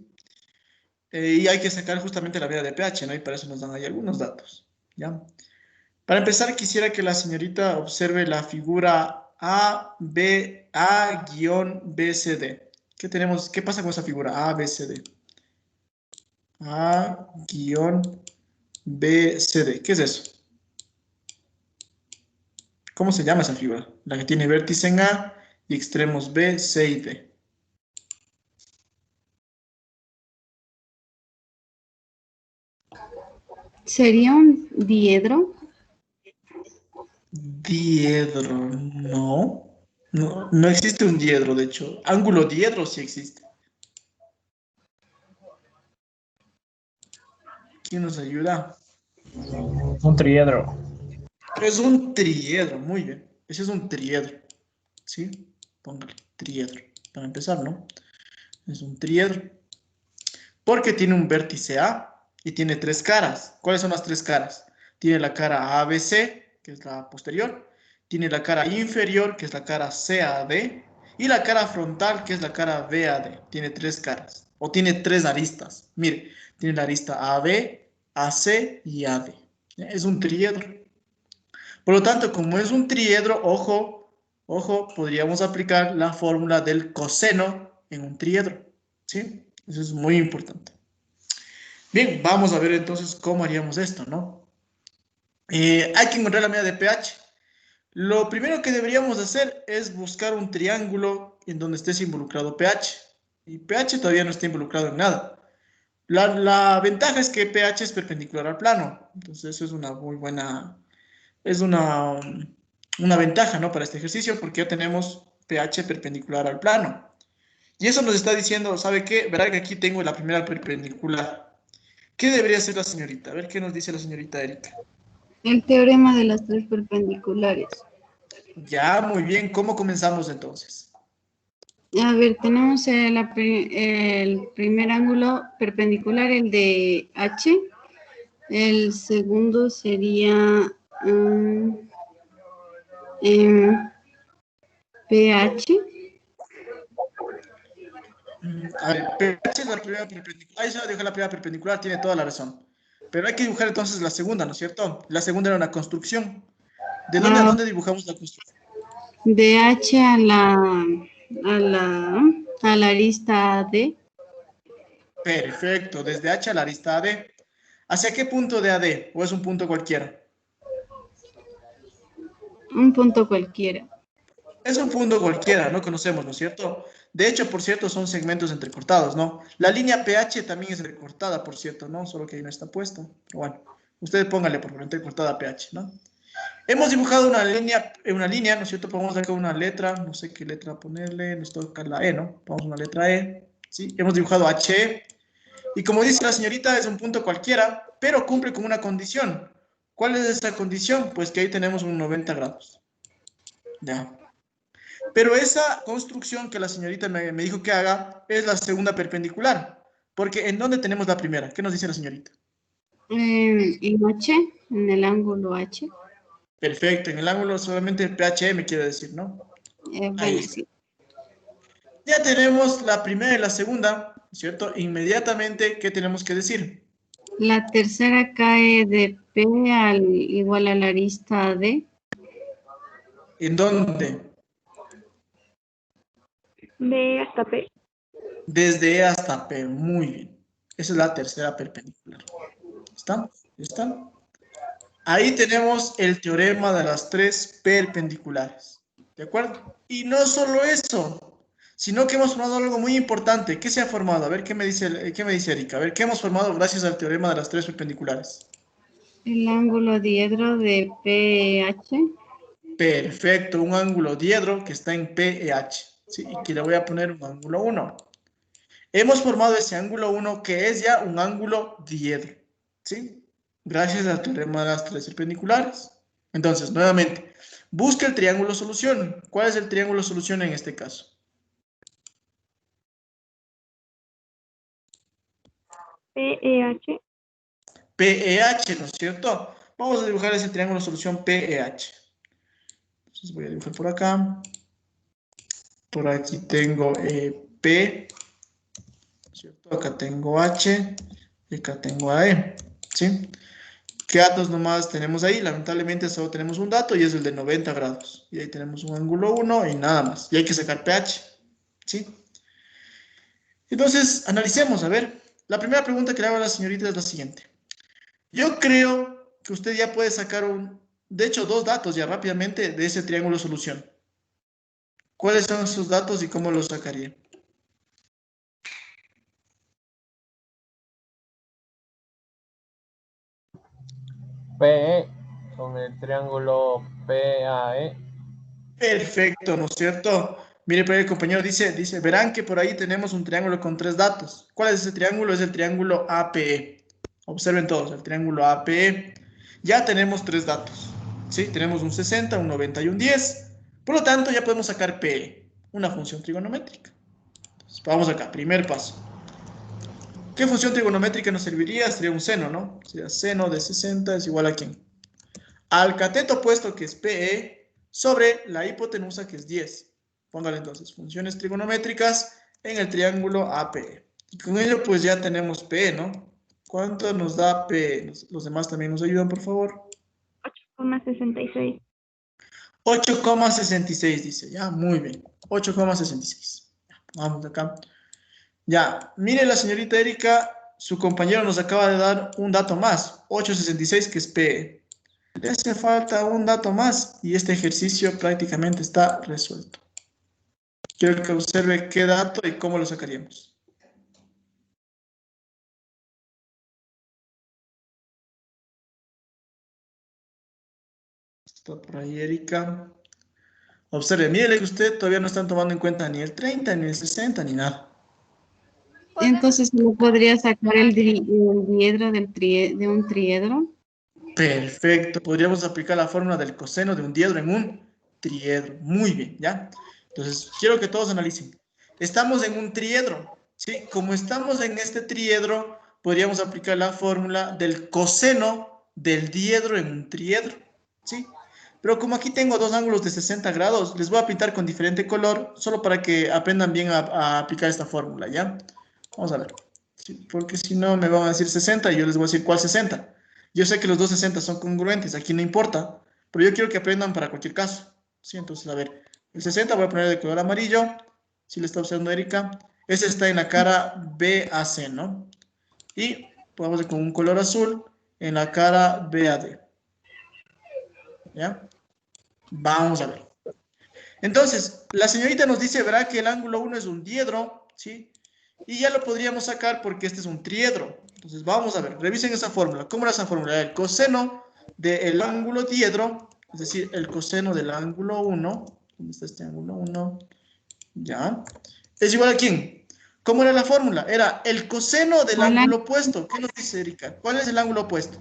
Y hay que sacar justamente la medida de pH, ¿no? Y para eso nos dan ahí algunos datos, ¿ya? Para empezar, quisiera que la señorita observe la figura A-BCD. ¿Qué tenemos? ¿Qué pasa con esa figura? ABCD. A-BCD. ¿Qué es eso? ¿Cómo se llama esa figura? La que tiene vértice en A y extremos B, C y D. ¿Sería un diedro? Diedro, no. No, no existe un diedro, de hecho. Ángulo diedro sí existe. ¿Quién nos ayuda? Un triedro. Es un triedro, muy bien. Ese es un triedro. ¿Sí? Póngale, triedro. Para empezar, ¿no? Es un triedro. Porque tiene un vértice A y tiene tres caras. ¿Cuáles son las tres caras? Tiene la cara ABC, que es la posterior. Tiene la cara inferior, que es la cara CAD. Y la cara frontal, que es la cara BAD. Tiene tres caras. O tiene tres aristas. Mire, tiene la arista AB, AC y AD. Es un triedro. Por lo tanto, como es un triedro, ojo, podríamos aplicar la fórmula del coseno en un triedro. ¿Sí? Eso es muy importante. Bien, vamos a ver entonces cómo haríamos esto, ¿no? Hay que encontrar la medida de pH. Lo primero que deberíamos hacer es buscar un triángulo en donde esté involucrado pH. Y pH todavía no está involucrado en nada. La ventaja es que pH es perpendicular al plano. Entonces eso es una muy buena... Es una ventaja, ¿no? Para este ejercicio porque ya tenemos pH perpendicular al plano. Y eso nos está diciendo, ¿sabe qué? Verá que aquí tengo la primera perpendicular. ¿Qué debería hacer la señorita? A ver qué nos dice la señorita Erika. El teorema de las tres perpendiculares. Ya, muy bien. ¿Cómo comenzamos entonces? A ver, tenemos el primer ángulo perpendicular, el de H. El segundo sería pH. A ver, pH es la primera perpendicular. Ahí se dibuja la primera perpendicular, tiene toda la razón. Pero hay que dibujar entonces la segunda, ¿no es cierto? La segunda era una construcción. ¿De dónde a dónde dibujamos la construcción? De H a la arista D. Perfecto, desde H a la arista AD. ¿Hacia qué punto de AD? ¿O es un punto cualquiera? Un punto cualquiera. Es un punto cualquiera, no conocemos, ¿no es cierto? De hecho, por cierto, son segmentos entrecortados, ¿no? La línea pH también es entrecortada, por cierto, ¿no? Solo que ahí no está puesta. Bueno, usted póngale por entrecortada pH, ¿no? Hemos dibujado una línea, ¿no es cierto? Podemos sacar una letra, no sé qué letra ponerle, nos toca la E, ¿no? Vamos a una letra E, ¿sí? Hemos dibujado HE, y como dice la señorita, es un punto cualquiera, pero cumple con una condición. ¿Cuál es esa condición? Pues que ahí tenemos un 90 grados. Ya. Pero esa construcción que la señorita me dijo que haga es la segunda perpendicular. Porque ¿en dónde tenemos la primera? ¿Qué nos dice la señorita? En H, en el ángulo H. Perfecto, en el ángulo solamente pH me quiere decir, ¿no? Bueno, sí. Ya tenemos la primera y la segunda, ¿cierto? Inmediatamente, ¿qué tenemos que decir? La tercera cae de P igual a la arista D. ¿En dónde? De hasta P. Desde E hasta P, muy bien. Esa es la tercera perpendicular. ¿Están? ¿Están? Ahí tenemos el teorema de las tres perpendiculares. ¿De acuerdo? Y no solo eso, sino que hemos formado algo muy importante. ¿Qué se ha formado? A ver, ¿qué me dice Erika? A ver, ¿qué hemos formado gracias al teorema de las tres perpendiculares? El ángulo diedro de PH. Perfecto, un ángulo diedro que está en PEH. ¿Sí? Y que le voy a poner un ángulo 1. Hemos formado ese ángulo 1 que es ya un ángulo diedro. ¿Sí? Gracias al teorema de las tres perpendiculares. Entonces, nuevamente, busca el triángulo solución. ¿Cuál es el triángulo solución en este caso? PEH. PEH, ¿no es cierto? Vamos a dibujar ese triángulo solución PEH. Entonces voy a dibujar por acá. Por aquí tengo P, ¿cierto? Acá tengo H y acá tengo AE, ¿sí? ¿Qué datos nomás tenemos ahí? Lamentablemente solo tenemos un dato y es el de 90 grados. Y ahí tenemos un ángulo 1 y nada más. Y hay que sacar pH, ¿sí? Entonces, analicemos, a ver. La primera pregunta que le hago a la señorita es la siguiente. Yo creo que usted ya puede sacar de hecho, dos datos ya rápidamente de ese triángulo solución. ¿Cuáles son esos datos y cómo los sacaría? PE con el triángulo PAE. Perfecto, ¿no es cierto? Mire, por ahí el compañero dice, verán que por ahí tenemos un triángulo con tres datos. ¿Cuál es ese triángulo? Es el triángulo APE. Observen todos, el triángulo APE. Ya tenemos tres datos. ¿Sí? Tenemos un 60, un 90 y un 10. Por lo tanto, ya podemos sacar PE, una función trigonométrica. Vamos acá, primer paso. ¿Qué función trigonométrica nos serviría? Sería un seno, ¿no? Sería seno de 60 es igual a ¿quién? Al cateto opuesto, que es PE, sobre la hipotenusa, que es 10. Póngale entonces funciones trigonométricas en el triángulo APE. Y con ello pues ya tenemos PE, ¿no? ¿Cuánto nos da PE? Los demás también nos ayudan, por favor. 8,66. 8,66 dice, ya, muy bien. 8,66. Vamos acá. Ya, mire la señorita Erika, su compañero nos acaba de dar un dato más, 8,66, que es PE. Le hace falta un dato más y este ejercicio prácticamente está resuelto. Quiero que observe qué dato y cómo lo sacaríamos. Está por ahí, Erika. Observe, mire que usted todavía no están tomando en cuenta ni el 30, ni el 60, ni nada. Entonces, ¿no podría sacar el diedro de un triedro? Perfecto. Podríamos aplicar la fórmula del coseno de un diedro en un triedro. Muy bien, ¿ya? Entonces, quiero que todos analicen. Estamos en un triedro, ¿sí? Como estamos en este triedro, podríamos aplicar la fórmula del coseno del diedro en un triedro, ¿sí? Pero como aquí tengo dos ángulos de 60 grados, les voy a pintar con diferente color, solo para que aprendan bien a aplicar esta fórmula, ¿ya? Vamos a ver. Sí, porque si no me van a decir 60 y yo les voy a decir ¿cuál 60? Yo sé que los dos 60 son congruentes, aquí no importa, pero yo quiero que aprendan para cualquier caso. Sí, entonces, a ver, el 60 voy a poner de color amarillo, si le está observando Erika. Ese está en la cara BAC, ¿no? Y podemos con un color azul en la cara BAD. ¿Ya? Vamos a ver. Entonces, la señorita nos dice, verá que el ángulo 1 es un diedro, ¿sí? Y ya lo podríamos sacar porque este es un triedro. Entonces, vamos a ver, revisen esa fórmula. ¿Cómo era esa fórmula? El coseno del ángulo diedro, es decir, el coseno del ángulo 1, ¿dónde está este ángulo 1? Ya. ¿Es igual a quién? ¿Cómo era la fórmula? Era el coseno del ángulo opuesto. ¿Qué nos dice Erika? ¿Cuál es el ángulo opuesto?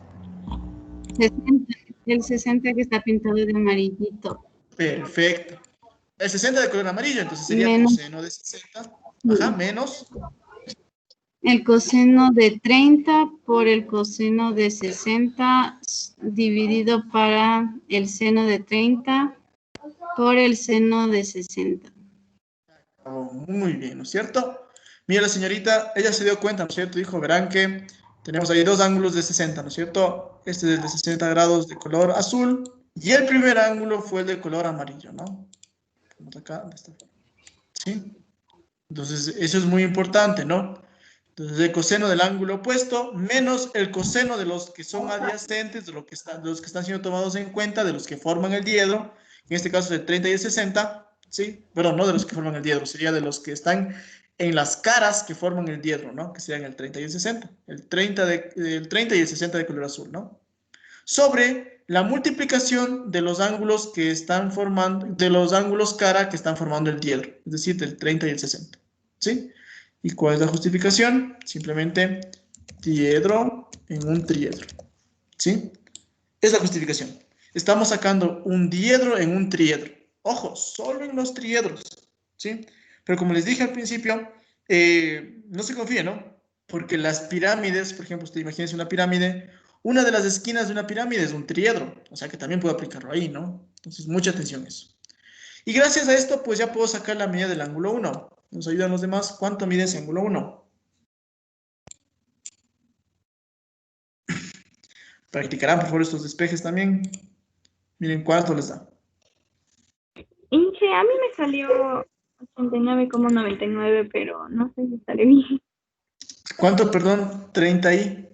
60, el 60 que está pintado de amarillito. Perfecto. El 60 de color amarillo, entonces sería Menos. coseno de 60. Ajá, menos. El coseno de 30 por el coseno de 60 dividido para el seno de 30 por el seno de 60. Oh, muy bien, ¿no es cierto? Mira la señorita, ella se dio cuenta, ¿no es cierto? Dijo, verán que tenemos ahí dos ángulos de 60, ¿no es cierto? Este es de 60 grados de color azul y el primer ángulo fue el de color amarillo, ¿no? Vamos acá, de esta forma. ¿Sí? Entonces, eso es muy importante, ¿no? Entonces, el coseno del ángulo opuesto menos el coseno de los que son adyacentes, de los que están siendo tomados en cuenta, de los que forman el diedro, en este caso el 30 y el 60, ¿sí? Pero no de los que forman el diedro, sería de los que están en las caras que forman el diedro, ¿no? Que serían el 30 y el 60. El 30 y el 60 de color azul, ¿no? Sobre la multiplicación de los ángulos que están formando, de los ángulos cara que están formando el diedro, es decir, del 30 y el 60, ¿sí? ¿Y cuál es la justificación? Simplemente diedro en un triedro, ¿sí? Es la justificación. Estamos sacando un diedro en un triedro. Ojo, solo en los triedros, ¿sí? Pero como les dije al principio, no se confíen, ¿no? Porque las pirámides, por ejemplo, usted imagínese una pirámide, una de las esquinas de una pirámide es un triedro, o sea que también puedo aplicarlo ahí, ¿no? Entonces, mucha atención a eso. Y gracias a esto, pues ya puedo sacar la medida del ángulo 1. Nos ayudan los demás. ¿Cuánto mide ese ángulo 1? Practicarán, por favor, estos despejes también. Miren cuánto les da. Inche, a mí me salió 89,99, pero no sé si sale bien. ¿Cuánto, perdón? 30 y...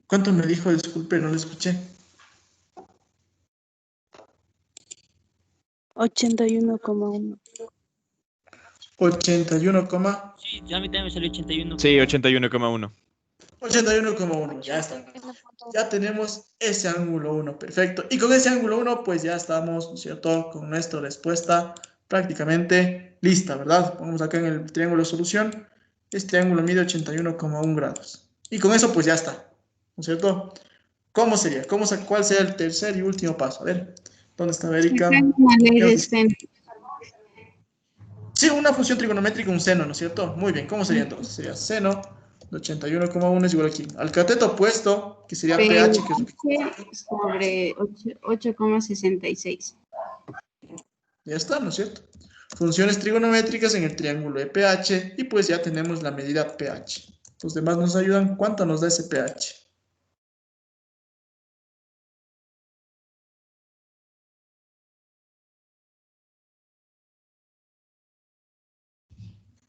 ¿Cuánto me dijo? Disculpe, no lo escuché. 81,1. 81, Sí, a mí también me salió 81. Sí, 81,1. 81,1, ya está. Ya tenemos ese ángulo 1, perfecto. Y con ese ángulo 1, pues ya estamos, ¿no es cierto?, con nuestra respuesta prácticamente lista, ¿verdad? Pongamos acá en el triángulo de solución. Este ángulo mide 81,1 grados. Y con eso, pues ya está, ¿no es cierto? ¿Cómo sería? ¿Cuál sería el tercer y último paso? A ver, ¿dónde está Erika? Sí, una función trigonométrica, un seno, ¿no es cierto? Muy bien, ¿cómo sería entonces? Sería seno de 81,1 es igual aquí. Al cateto opuesto, que sería pH, que es lo que... Sobre 8,66. Ya está, ¿no es cierto? Funciones trigonométricas en el triángulo de pH y pues ya tenemos la medida pH. Los demás nos ayudan. ¿Cuánto nos da ese pH?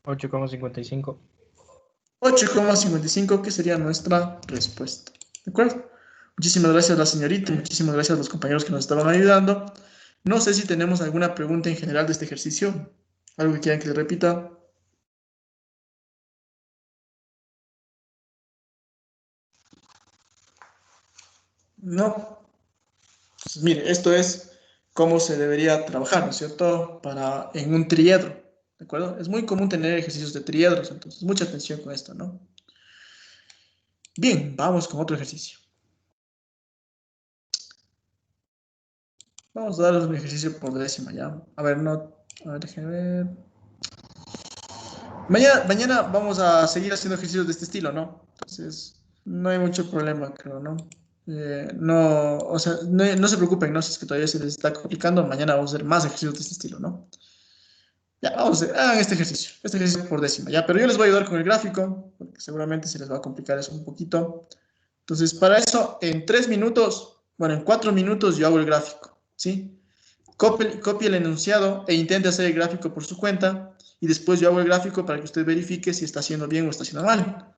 $8,55. 8,55, que sería nuestra respuesta. ¿De acuerdo? Muchísimas gracias a la señorita, muchísimas gracias a los compañeros que nos estaban ayudando. No sé si tenemos alguna pregunta en general de este ejercicio. ¿Algo que quieran que le repita? No. Pues mire, esto es cómo se debería trabajar, ¿no es cierto? En un triedro, ¿de acuerdo? Es muy común tener ejercicios de triedros, entonces mucha atención con esto, ¿no? Bien, vamos con otro ejercicio. Vamos a darles un ejercicio por décima ya. A ver, no. A ver, déjenme ver. Mañana vamos a seguir haciendo ejercicios de este estilo, ¿no? Entonces, no hay mucho problema, creo, ¿no? No, o sea, no se preocupen, ¿no? Si es que todavía se les está complicando, mañana vamos a hacer más ejercicios de este estilo, ¿no? Ya, vamos a hacer, hagan este ejercicio por décima, ya, pero yo les voy a ayudar con el gráfico, porque seguramente se les va a complicar eso un poquito. Entonces, para eso, en 3 minutos, bueno, en 4 minutos yo hago el gráfico, ¿sí? Copie el enunciado e intente hacer el gráfico por su cuenta y después yo hago el gráfico para que usted verifique si está haciendo bien o está haciendo mal.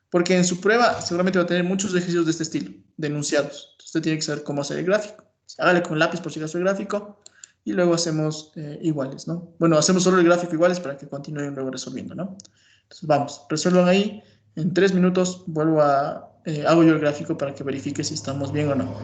Porque en su prueba seguramente va a tener muchos ejercicios de este estilo, de enunciados. Entonces, usted tiene que saber cómo hacer el gráfico. Hágale con lápiz por si acaso el gráfico y luego hacemos iguales, ¿no? Bueno, hacemos solo el gráfico iguales para que continúen luego resolviendo, ¿no? Entonces, vamos, resuelvan ahí. En 3 minutos hago yo el gráfico para que verifique si estamos bien o no.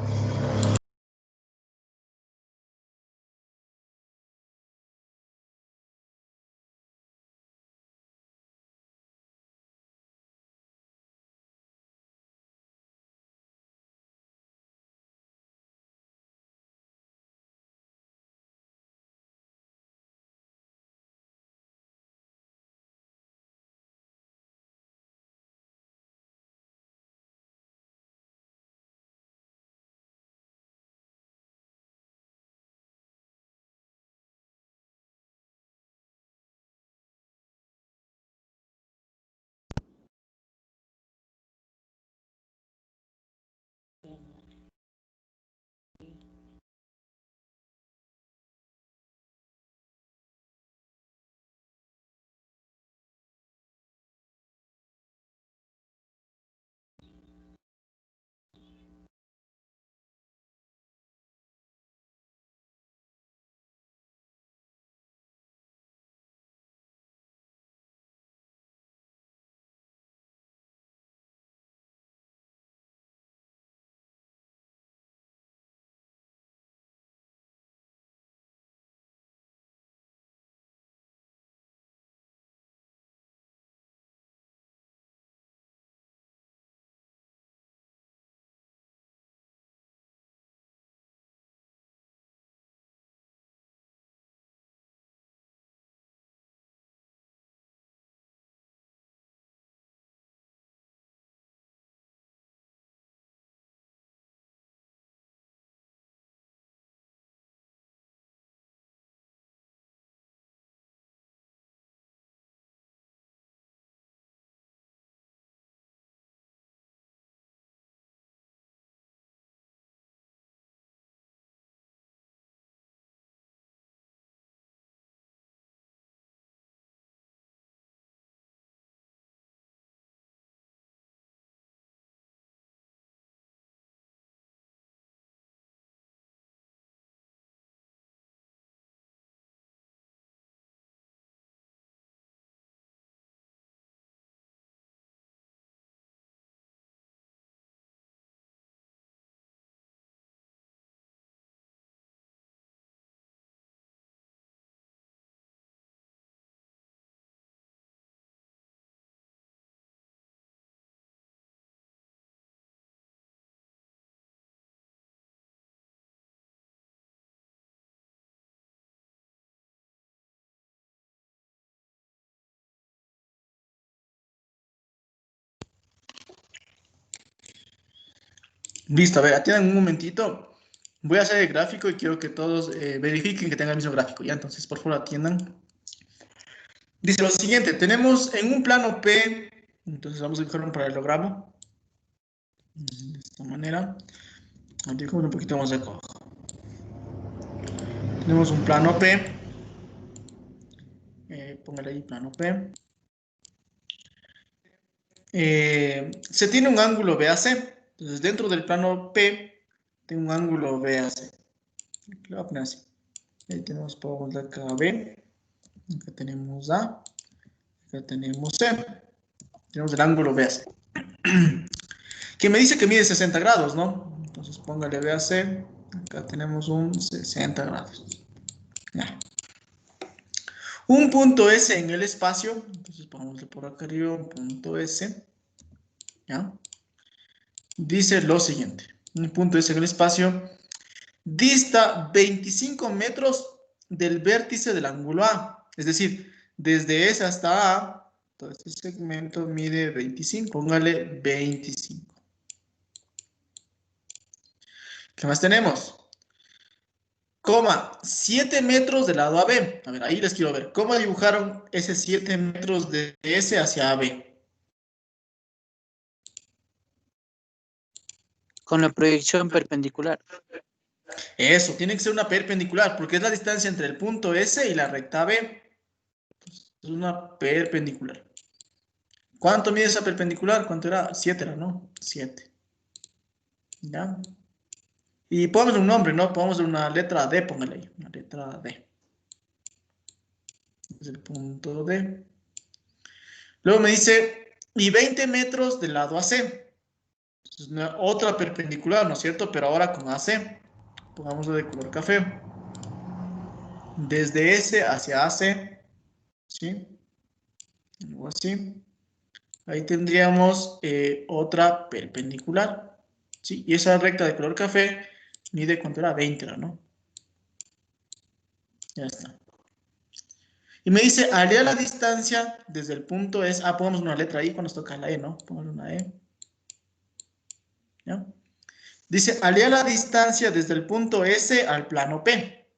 Listo, a ver, atiendan un momentito. Voy a hacer el gráfico y quiero que todos verifiquen que tengan el mismo gráfico, ¿ya? Entonces, por favor, atiendan. Dice lo siguiente, tenemos en un plano P, entonces vamos a dibujar un paralelogramo. De esta manera. Dibujamos un poquito más de acá abajo. Tenemos un plano P. Póngale ahí plano P. Se tiene un ángulo BAC. Entonces, dentro del plano P, tengo un ángulo BAC. Lo voy a poner así. Ahí tenemos, pongamos de acá B. Acá tenemos A. Acá tenemos C. Tenemos el ángulo BAC. Que me dice que mide 60 grados, ¿no? Entonces, póngale BAC. Acá tenemos un 60 grados. Ya. Un punto S en el espacio. Entonces, pongámosle por acá arriba un punto S. ¿Ya? Dice lo siguiente. Un punto S en el espacio dista 25 metros del vértice del ángulo A. Es decir, desde S hasta A, todo este segmento mide 25. Póngale 25. ¿Qué más tenemos? 7 metros del lado AB. A ver, ahí les quiero ver. ¿Cómo dibujaron ese 7 metros de S hacia AB? Con la proyección perpendicular. Eso, tiene que ser una perpendicular, porque es la distancia entre el punto S y la recta B. Es una perpendicular. ¿Cuánto mide esa perpendicular? ¿Cuánto era? 7 era, ¿no? 7. ¿Ya? Y pongámosle un nombre, ¿no? Pongámosle una letra D, póngale ahí. Una letra D. Es el punto D. Luego me dice, y 20 metros del lado AC. Entonces, otra perpendicular, ¿no es cierto? Pero ahora con AC. Pongámoslo de color café. Desde S hacia AC. ¿Sí? Algo así. Ahí tendríamos otra perpendicular. ¿Sí? Y esa recta de color café mide cuánto era 20, ¿no? Ya está. Y me dice, halea la distancia desde el punto S. Ah, pongamos una letra ahí cuando nos toca la E, ¿no? Pongamos una E. ¿Ya? Dice, halea la distancia desde el punto S al plano P.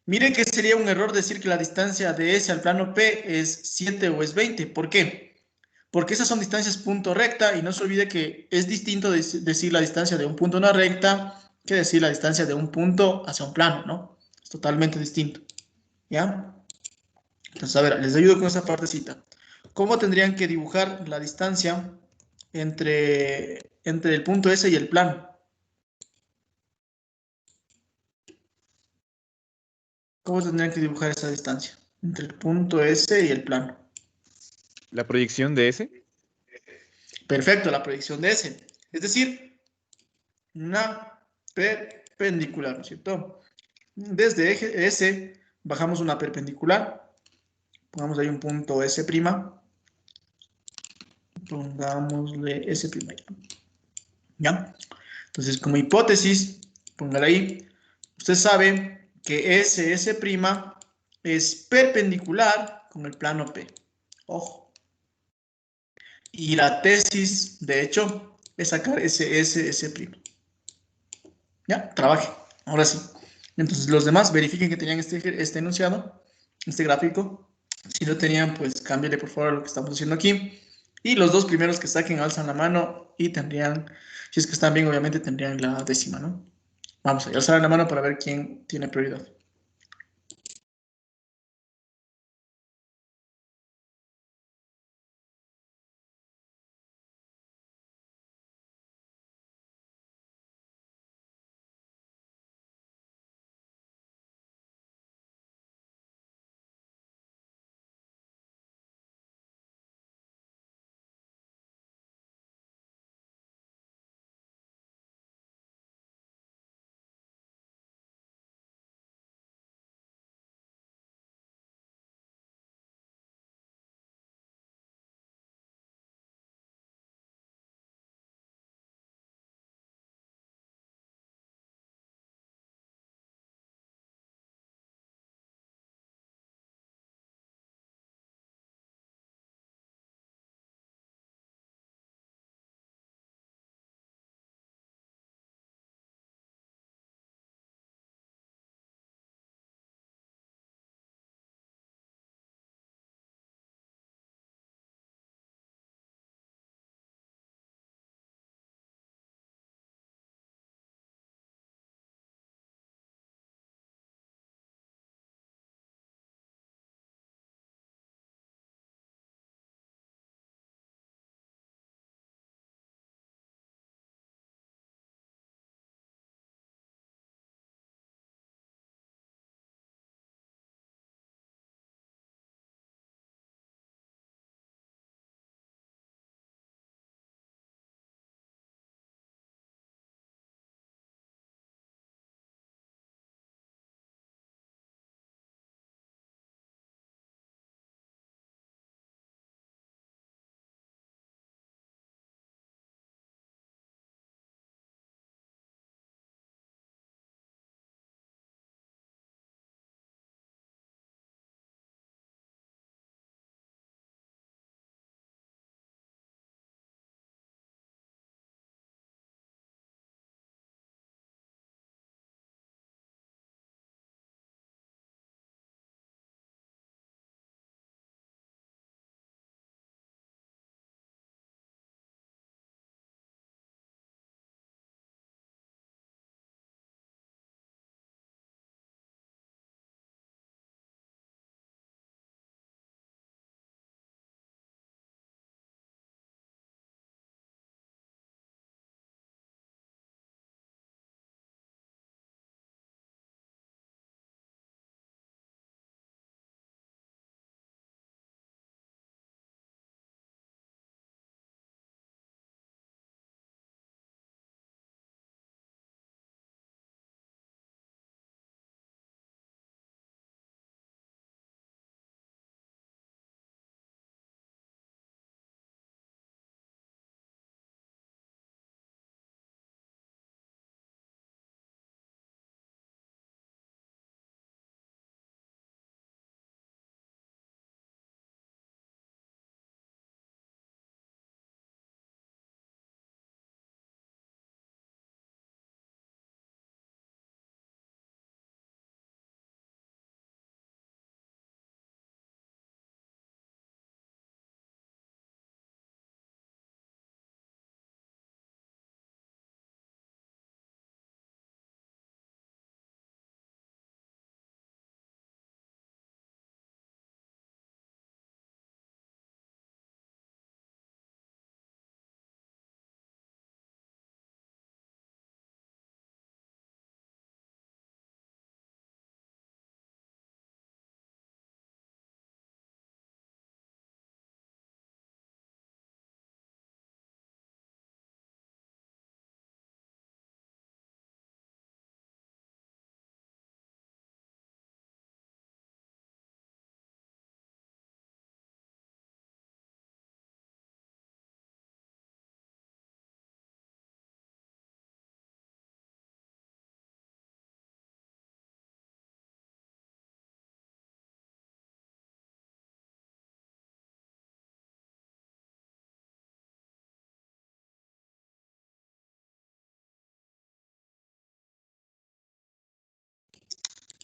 Mire que sería un error decir que la distancia de S al plano P es 7 o es 20. ¿Por qué? Porque esas son distancias punto recta y no se olvide que es distinto decir la distancia de un punto a una recta que decir la distancia de un punto hacia un plano, ¿no? Es totalmente distinto. ¿Ya? Entonces, a ver, les ayudo con esa partecita. ¿Cómo tendrían que dibujar la distancia entre el punto S y el plano? ¿Cómo tendrían que dibujar esa distancia entre el punto S y el plano? La proyección de S. Perfecto, la proyección de S. Es decir, una perpendicular, ¿no es cierto? Desde eje S bajamos una perpendicular. Pongamos ahí un punto S'. Pongámosle S'. ¿Ya? Entonces, como hipótesis, póngale ahí. Usted sabe que S' es perpendicular con el plano P. Ojo. Y la tesis, de hecho, es sacar S'. ¿Ya? Trabaje. Ahora sí. Entonces, los demás verifiquen que tenían este enunciado, este gráfico. Si no tenían, pues cámbiale por favor a lo que estamos haciendo aquí. Y los dos primeros que saquen alzan la mano y tendrían, si es que están bien, obviamente tendrían la décima, ¿no? Vamos a alzar la mano para ver quién tiene prioridad.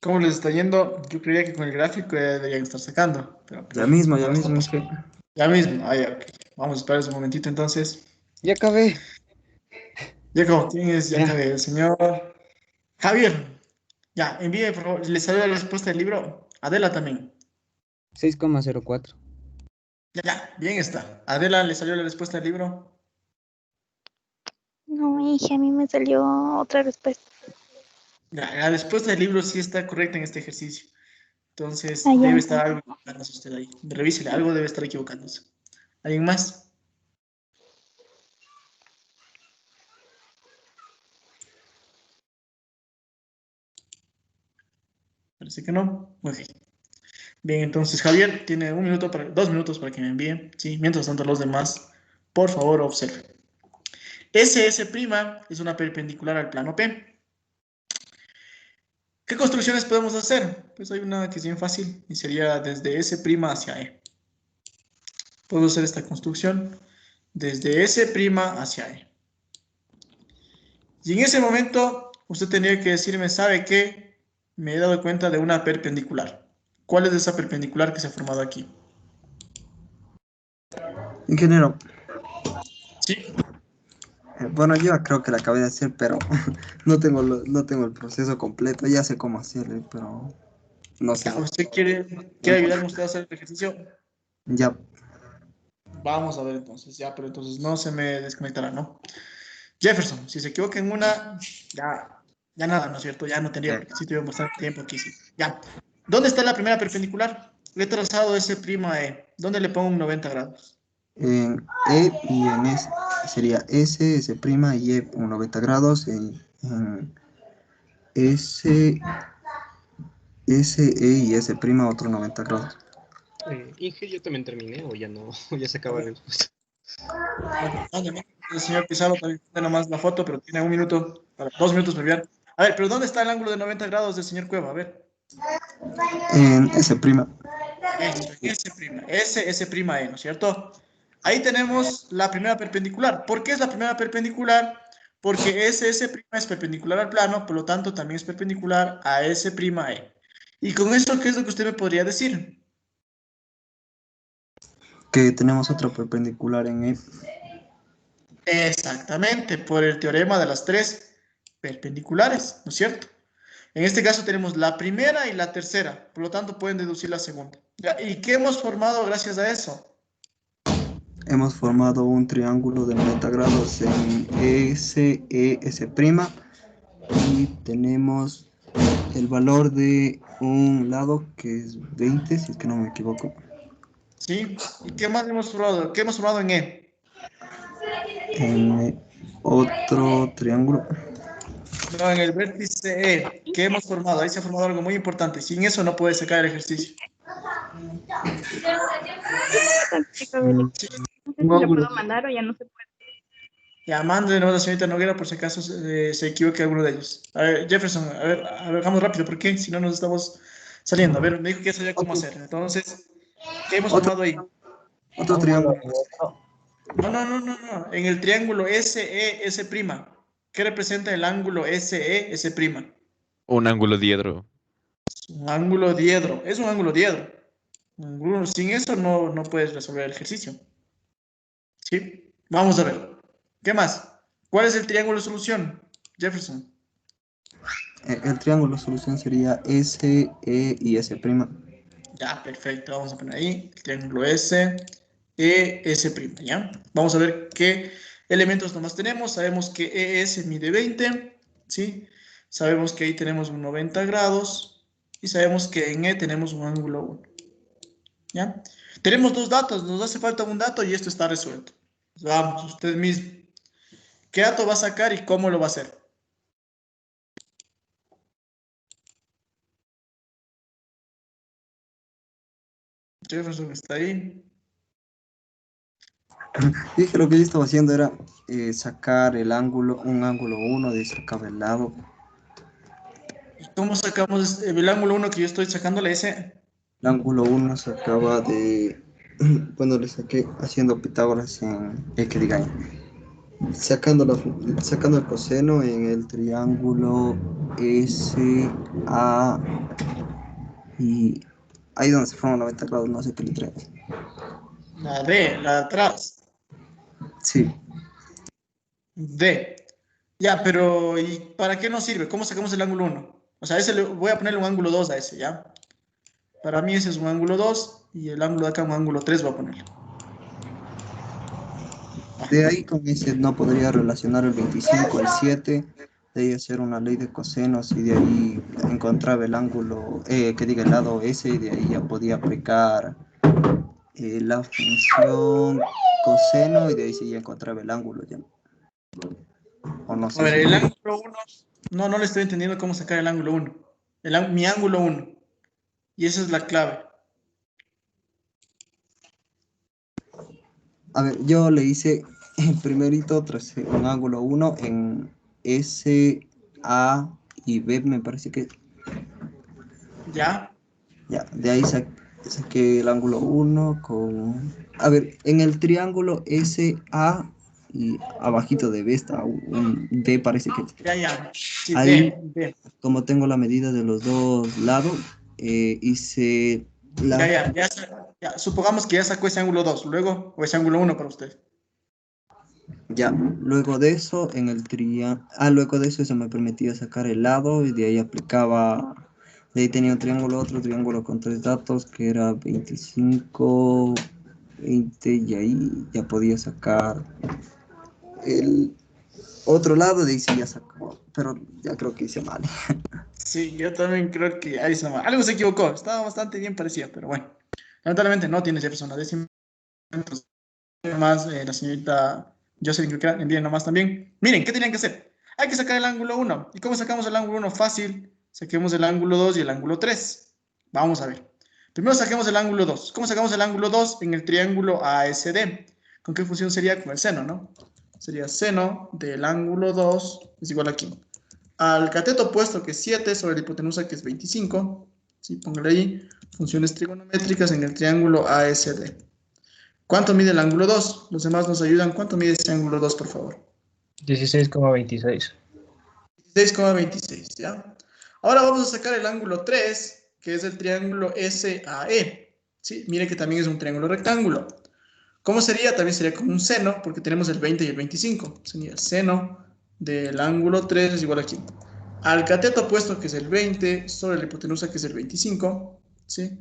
¿Cómo les está yendo? Yo creía que con el gráfico ya deberían estar sacando. Pero Ya mismo, es que... ya mismo. Ah, ya, ok. Vamos a esperar un momentito entonces. Ya acabé. Ya como ¿quién es? Ya Ya. acabé. El señor Javier. Ya, envíe, por favor. ¿Le salió la respuesta del libro? Adela también. 6,04. Ya, bien está. Adela, ¿le salió la respuesta del libro? No, hija, a mí me salió otra respuesta. Ya, la respuesta del libro sí está correcta en este ejercicio. Entonces, Ah, ya. debe estar algo equivocándose usted ahí. Revísele, algo debe estar equivocándose. ¿Alguien más? Parece que no. Ok. Bien, entonces Javier tiene 2 minutos para que me envíe. Sí, mientras tanto los demás, por favor, observen. SS' es una perpendicular al plano P. ¿Qué construcciones podemos hacer? Pues hay una que es bien fácil y sería desde S' hacia E. Puedo hacer esta construcción desde S' hacia E. Y en ese momento, usted tendría que decirme, ¿sabe qué? Me he dado cuenta de una perpendicular. ¿Cuál es esa perpendicular que se ha formado aquí? Ingeniero. Sí. Bueno, yo creo que la acabé de hacer, pero no tengo el proceso completo. Ya sé cómo hacerlo, pero no sé. ¿Usted quiere ayudarme usted a hacer el ejercicio? Ya. Vamos a ver entonces, ya, pero entonces no se me desconectará, ¿no? Jefferson, si se equivoca en una, ya nada, ¿no es cierto? Ya no tendría, porque sí tuvimos bastante tiempo aquí, sí. Ya. ¿Dónde está la primera perpendicular? Le he trazado S' E. ¿Dónde le pongo un 90 grados? En E y en S sería S, S' y E un 90 grados. En S, S, E y S' otro 90 grados. Inge, yo también terminé o ya no, ya se acaba la respuesta. El señor Pizarro también tiene nomás la foto, pero tiene 1 minuto, 2 minutos para enviar. A ver, pero ¿dónde está el ángulo de 90 grados del señor Cueva? A ver. En S'. Eso, S', E, ¿no es cierto? Ahí tenemos la primera perpendicular. ¿Por qué es la primera perpendicular? Porque S' es perpendicular al plano, por lo tanto también es perpendicular a S' E. Y con eso, ¿qué es lo que usted me podría decir? Que tenemos otra perpendicular en E. Exactamente, por el teorema de las 3 perpendiculares, ¿no es cierto? En este caso tenemos la primera y la tercera, por lo tanto pueden deducir la segunda. ¿Y qué hemos formado gracias a eso? Hemos formado un triángulo de 90 grados en S, E, S'. Y tenemos el valor de un lado que es 20, si es que no me equivoco. ¿Sí? ¿Y qué más hemos formado? ¿Qué hemos formado en E? En otro triángulo. No, en el vértice E. ¿Qué hemos formado? Ahí se ha formado algo muy importante. Sin eso no puede sacar el ejercicio. No sé si lo puedo mandar o ya no se puede. Ya, mándenos a la señorita Noguera por si acaso se equivoque alguno de ellos. A ver, Jefferson, a ver, hagamos rápido, ¿por qué? Si no nos estamos saliendo. A ver, me dijo que ya sabía cómo hacer. Entonces, ¿qué hemos formado ahí? Otro triángulo. No. En el triángulo SE, S'. ¿Qué representa el ángulo SE, S'? Un ángulo diedro. Un ángulo diedro. Es un ángulo diedro. Sin eso no puedes resolver el ejercicio. ¿Sí? Vamos a ver. ¿Qué más? ¿Cuál es el triángulo de solución, Jefferson? El triángulo de solución sería S, E y S'. Ya, perfecto. Vamos a poner ahí el triángulo S, E, S'. ¿Ya? Vamos a ver qué elementos nomás tenemos. Sabemos que ES mide 20, ¿sí? Sabemos que ahí tenemos un 90 grados y sabemos que en E tenemos un ángulo 1. ¿Ya? Tenemos 2 datos, nos hace falta un dato y esto está resuelto. Vamos, usted mismo. ¿Qué dato va a sacar y cómo lo va a hacer? Jefferson está ahí. Dije, lo que yo estaba haciendo era sacar un ángulo 1, de sacar el lado. ¿Cómo sacamos el ángulo 1 que yo estoy sacándole ese? El ángulo 1 se acaba de... Bueno, le saqué haciendo Pitágoras en X. Sacando el coseno en el triángulo SA y ahí donde se forman 90 grados, no sé qué letra es. La D, la de atrás. Sí, D. Ya, pero ¿y para qué nos sirve? ¿Cómo sacamos el ángulo 1? O sea, voy a ponerle un ángulo 2 a ese, ¿ya? Para mí ese es un ángulo 2 y el ángulo de acá un ángulo 3 voy a ponerle. de ahí con ese no podría relacionar el 25 al 7, de ahí hacer una ley de cosenos y de ahí encontraba el ángulo, que diga el lado S y de ahí ya podía aplicar la función coseno y de ahí sí ya encontraba el ángulo ya. O no A sé ver, si... el ángulo 1, no le estoy entendiendo cómo sacar el ángulo 1. Mi ángulo 1. Y esa es la clave. A ver, yo le hice el primerito, tracé un ángulo 1 en S, A y B, me parece que... ¿Ya? Ya, de ahí saqué el ángulo 1 con... A ver, en el triángulo SA y abajito de B está un D, parece que... Ya. Sí, Ahí, D. como tengo la medida de los dos lados, hice la... Ya. Supongamos que ya sacó ese ángulo 2, luego, o ese ángulo 1 para usted. Ya, luego de eso, en el luego de eso, eso me permitía sacar el lado y de ahí aplicaba... De ahí tenía un triángulo, otro triángulo con tres datos, que era 25, 20, y ahí ya podía sacar el otro lado, de ahí sí ya sacó, pero ya creo que hice mal. Sí, yo también creo que ahí algo se equivocó. Estaba bastante bien parecido, pero bueno. Lamentablemente no tiene Jefferson la décima. Entonces, más la señorita Jocelyn creo que era, envíen nomás también. Miren, ¿qué tenían que hacer? Hay que sacar el ángulo 1. ¿Y cómo sacamos el ángulo 1? Fácil. Saquemos el ángulo 2 y el ángulo 3. Vamos a ver. Primero saquemos el ángulo 2. ¿Cómo sacamos el ángulo 2 en el triángulo ASD? ¿Con qué función sería? Con el seno, ¿no? Sería seno del ángulo 2 es igual a aquí. Al cateto opuesto, que es 7, sobre la hipotenusa, que es 25. ¿Sí? Póngale ahí. Funciones trigonométricas en el triángulo ASD. ¿Cuánto mide el ángulo 2? Los demás nos ayudan. ¿Cuánto mide ese ángulo 2, por favor? 16,26. 16,26, ¿ya? Ahora vamos a sacar el ángulo 3, que es el triángulo SAE. ¿Sí? Mire que también es un triángulo rectángulo. ¿Cómo sería? También sería como un seno, porque tenemos el 20 y el 25. Sería el seno del ángulo 3 es igual a aquí. Al cateto opuesto, que es el 20, sobre la hipotenusa, que es el 25. ¿Sí?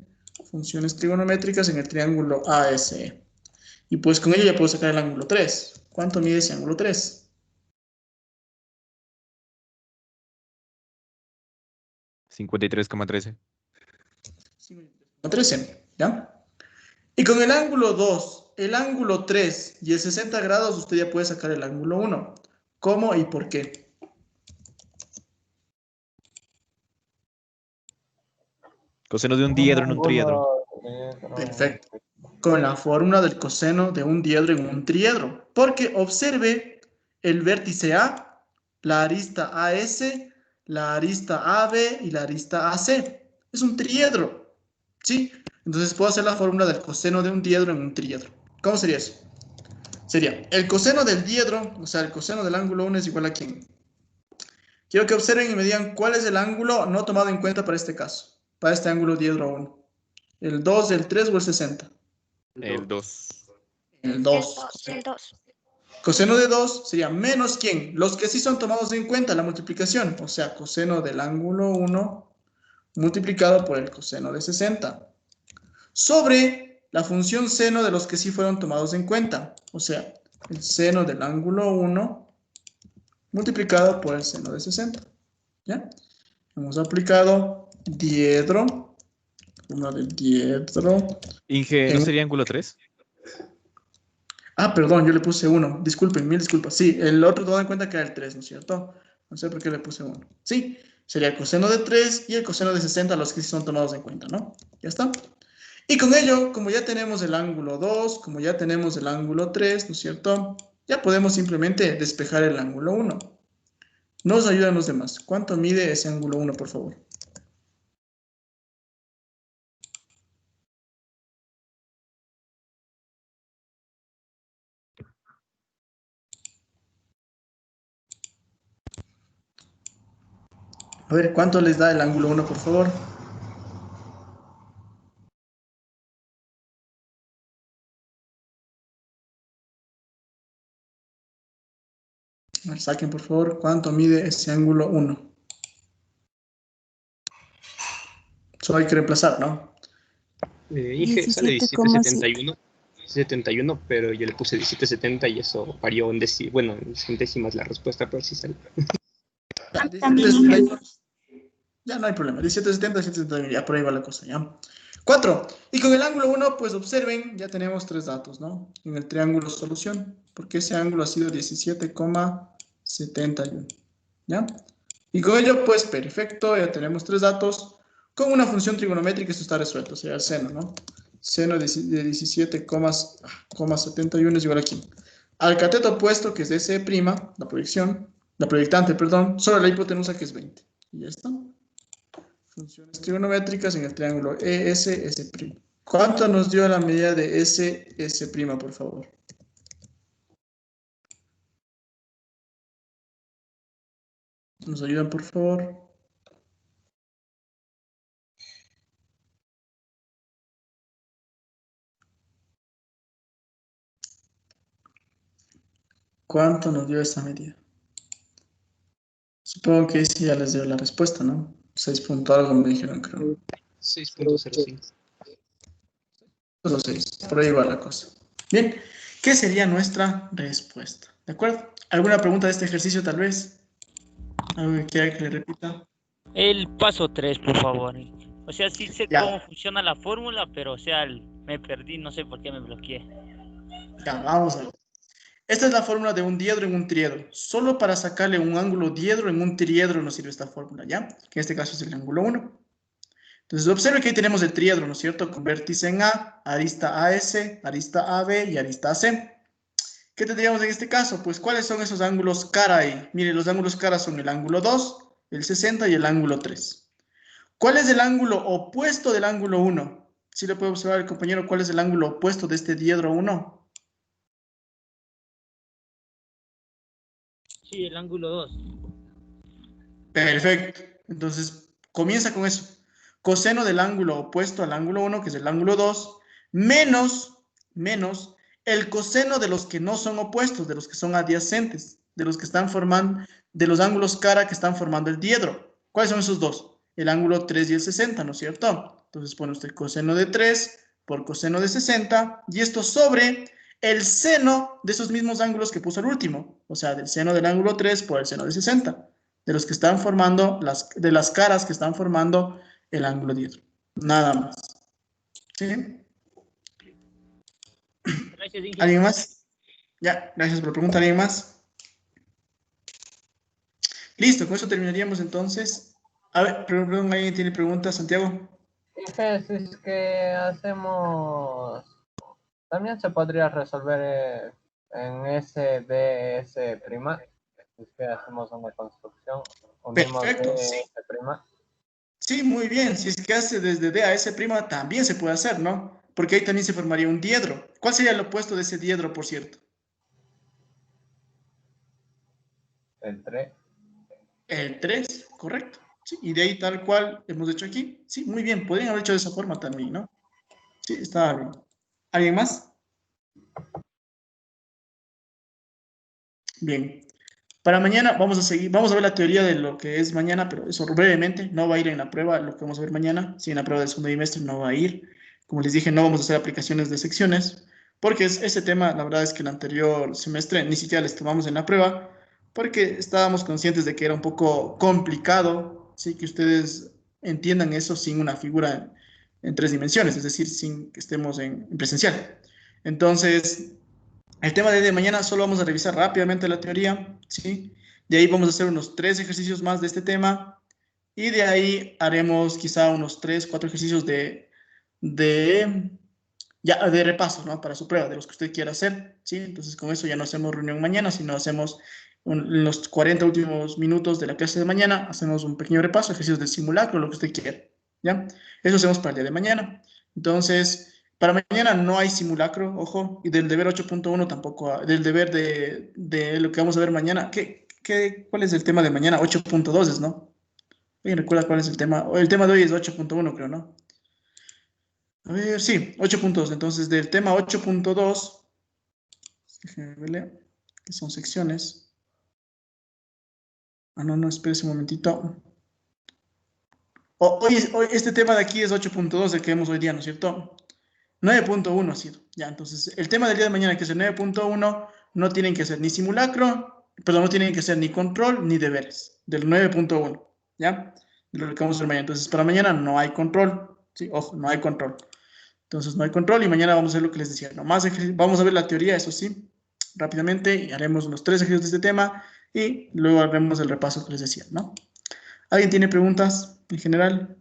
Funciones trigonométricas en el triángulo ASE. Y pues con ello ya puedo sacar el ángulo 3. ¿Cuánto mide ese ángulo 3? 53,13. 13, ¿ya? Y con el ángulo 2, el ángulo 3 y el 60 grados, usted ya puede sacar el ángulo 1. ¿Cómo y por qué? Coseno de un diedro en un triedro. Perfecto. Con la fórmula del coseno de un diedro en un triedro. Porque observe el vértice A, la arista AS, la arista AB y la arista AC. Es un triedro. ¿Sí? Entonces puedo hacer la fórmula del coseno de un diedro en un triedro. ¿Cómo sería eso? Sería el coseno del diedro, o sea, el coseno del ángulo 1 es igual a ¿quién? Quiero que observen y me digan cuál es el ángulo no tomado en cuenta para este caso, para este ángulo diedro 1. ¿El 2, el 3 o el 60? El 2. El 2. El 2. Coseno de 2 sería menos ¿quién? Los que sí son tomados en cuenta, la multiplicación. O sea, coseno del ángulo 1 multiplicado por el coseno de 60. Sobre la función seno de los que sí fueron tomados en cuenta. O sea, el seno del ángulo 1 multiplicado por el seno de 60. ¿Ya? Hemos aplicado diedro, una del diedro. Inge, ¿no sería ángulo 3? Ah, perdón, yo le puse 1. Disculpen, mil disculpas. Sí, el otro tomado en cuenta que era el 3, ¿no es cierto? No sé por qué le puse 1. Sí, sería el coseno de 3 y el coseno de 60, los que sí son tomados en cuenta, ¿no? Ya está. Y con ello, como ya tenemos el ángulo 2, como ya tenemos el ángulo 3, ¿no es cierto? Ya podemos simplemente despejar el ángulo 1. Nos ayudan los demás. ¿Cuánto mide ese ángulo 1, por favor? A ver, ¿cuánto les da el ángulo 1, por favor? A ver, saquen, por favor, ¿cuánto mide ese ángulo 1? Solo hay que reemplazar, ¿no? Inge sale 17.71. 71, pero yo le puse 17.70 y eso varió en centésimas la respuesta, pero sí sale. Ya no hay problema. 17.70, 17.71, ya por ahí va la cosa, ¿ya? 4. Y con el ángulo 1, pues observen, ya tenemos 3 datos, ¿no? En el triángulo solución, porque ese ángulo ha sido 17,71, ¿ya? Y con ello, pues perfecto, ya tenemos 3 datos. Con una función trigonométrica esto está resuelto, o sea, el seno, ¿no? Seno de 17,71 es igual a aquí. Al cateto opuesto, que es S', la proyectante, perdón, sobre la hipotenusa, que es 20. Y ya está. Funciones trigonométricas en el triángulo ES, S'. ¿Cuánto nos dio la medida de S', por favor? ¿Nos ayudan, por favor? ¿Cuánto nos dio esta medida? Supongo que sí ya les dio la respuesta, ¿no? 6 punto algo me dijeron, creo. 6.05. 6, por ahí va la cosa. Bien, ¿qué sería nuestra respuesta? ¿De acuerdo? ¿Alguna pregunta de este ejercicio, tal vez? ¿Algo que quiera que le repita? El paso 3, por favor. O sea, sí sé cómo funciona la fórmula, pero o sea, me perdí, no sé por qué me bloqueé. Ya, vamos a ver. Esta es la fórmula de un diedro en un triedro. Solo para sacarle un ángulo diedro en un triedro nos sirve esta fórmula, ¿ya? Que en este caso es el ángulo 1. Entonces, observe que ahí tenemos el triedro, ¿no es cierto? Con vértice en A, arista AS, arista AB y arista AC. ¿Qué tendríamos en este caso? Pues, ¿cuáles son esos ángulos cara ahí? Mire, los ángulos cara son el ángulo 2, el 60 y el ángulo 3. ¿Cuál es el ángulo opuesto del ángulo 1? ¿Sí le puede observar el compañero cuál es el ángulo opuesto de este diedro 1? Sí, el ángulo 2. Perfecto. Entonces, comienza con eso. Coseno del ángulo opuesto al ángulo 1, que es el ángulo 2, menos el coseno de los que no son opuestos, de los que son adyacentes, de los que están formando, de los ángulos cara que están formando el diedro. ¿Cuáles son esos dos? El ángulo 3 y el 60, ¿no es cierto? Entonces pone usted coseno de 3 por coseno de 60, y esto sobre el seno de esos mismos ángulos que puso el último, o sea, del seno del ángulo 3 por el seno de 60, de los que están formando, de las caras que están formando el ángulo diedro. Nada más. ¿Sí? Gracias, Inge. ¿Alguien más? Ya, gracias por la pregunta. ¿Alguien más? Listo, con eso terminaríamos entonces. A ver, perdón, ¿alguien tiene preguntas, Santiago? Inge, si es que hacemos... También se podría resolver en SDS', si es que hacemos una construcción. Perfecto, sí. DS'. Sí, muy bien. Si es que hace desde D a S', también se puede hacer, ¿no? Porque ahí también se formaría un diedro. ¿Cuál sería el opuesto de ese diedro, por cierto? El 3. El 3, correcto. Sí, y de ahí tal cual hemos hecho aquí. Sí, muy bien. Podrían haber hecho de esa forma también, ¿no? Sí, está bien. ¿Alguien más? Bien. Para mañana vamos a seguir, vamos a ver la teoría de lo que es mañana, pero eso brevemente, no va a ir en la prueba, lo que vamos a ver mañana. Si en la prueba del segundo trimestre no va a ir. Como les dije, no vamos a hacer aplicaciones de secciones, porque ese tema, la verdad es que el anterior semestre ni siquiera les tomamos en la prueba, porque estábamos conscientes de que era un poco complicado, sí, que ustedes entiendan eso sin una figura en 3 dimensiones, es decir, sin que estemos en presencial. Entonces, el tema de mañana solo vamos a revisar rápidamente la teoría, ¿sí? De ahí vamos a hacer unos 3 ejercicios más de este tema y de ahí haremos quizá unos 3, 4 ejercicios de repaso, ¿no? Para su prueba, de los que usted quiera hacer, ¿sí? Entonces con eso ya no hacemos reunión mañana, sino hacemos en los 40 últimos minutos de la clase de mañana, hacemos un pequeño repaso, ejercicios del simulacro, lo que usted quiera, ¿ya? Eso hacemos para el día de mañana. Entonces, para mañana no hay simulacro, ojo, y del deber 8.1 tampoco, del deber de lo que vamos a ver mañana. ¿Cuál es el tema de mañana? 8.2, ¿no? ¿Alguien recuerda cuál es el tema? El tema de hoy es 8.1, creo, ¿no? A ver, sí, 8.2. Entonces, del tema 8.2, déjenme verle, que son secciones. Ah, no, espérese un momentito. Hoy este tema de aquí es 8.2, el que vemos hoy día, ¿no es cierto? 9.1 ha sido. Ya, entonces, el tema del día de mañana, que es el 9.1, no tienen que ser ni simulacro, perdón, no tienen que ser ni control ni deberes, del 9.1, ¿ya? De lo que vamos a hacer mañana. Entonces, para mañana no hay control, ¿sí? Ojo, no hay control. Entonces, no hay control y mañana vamos a hacer lo que les decía. Nomás vamos a ver la teoría, eso sí, rápidamente, y haremos los 3 ejercicios de este tema y luego haremos el repaso que les decía, ¿no? ¿Alguien tiene preguntas en general?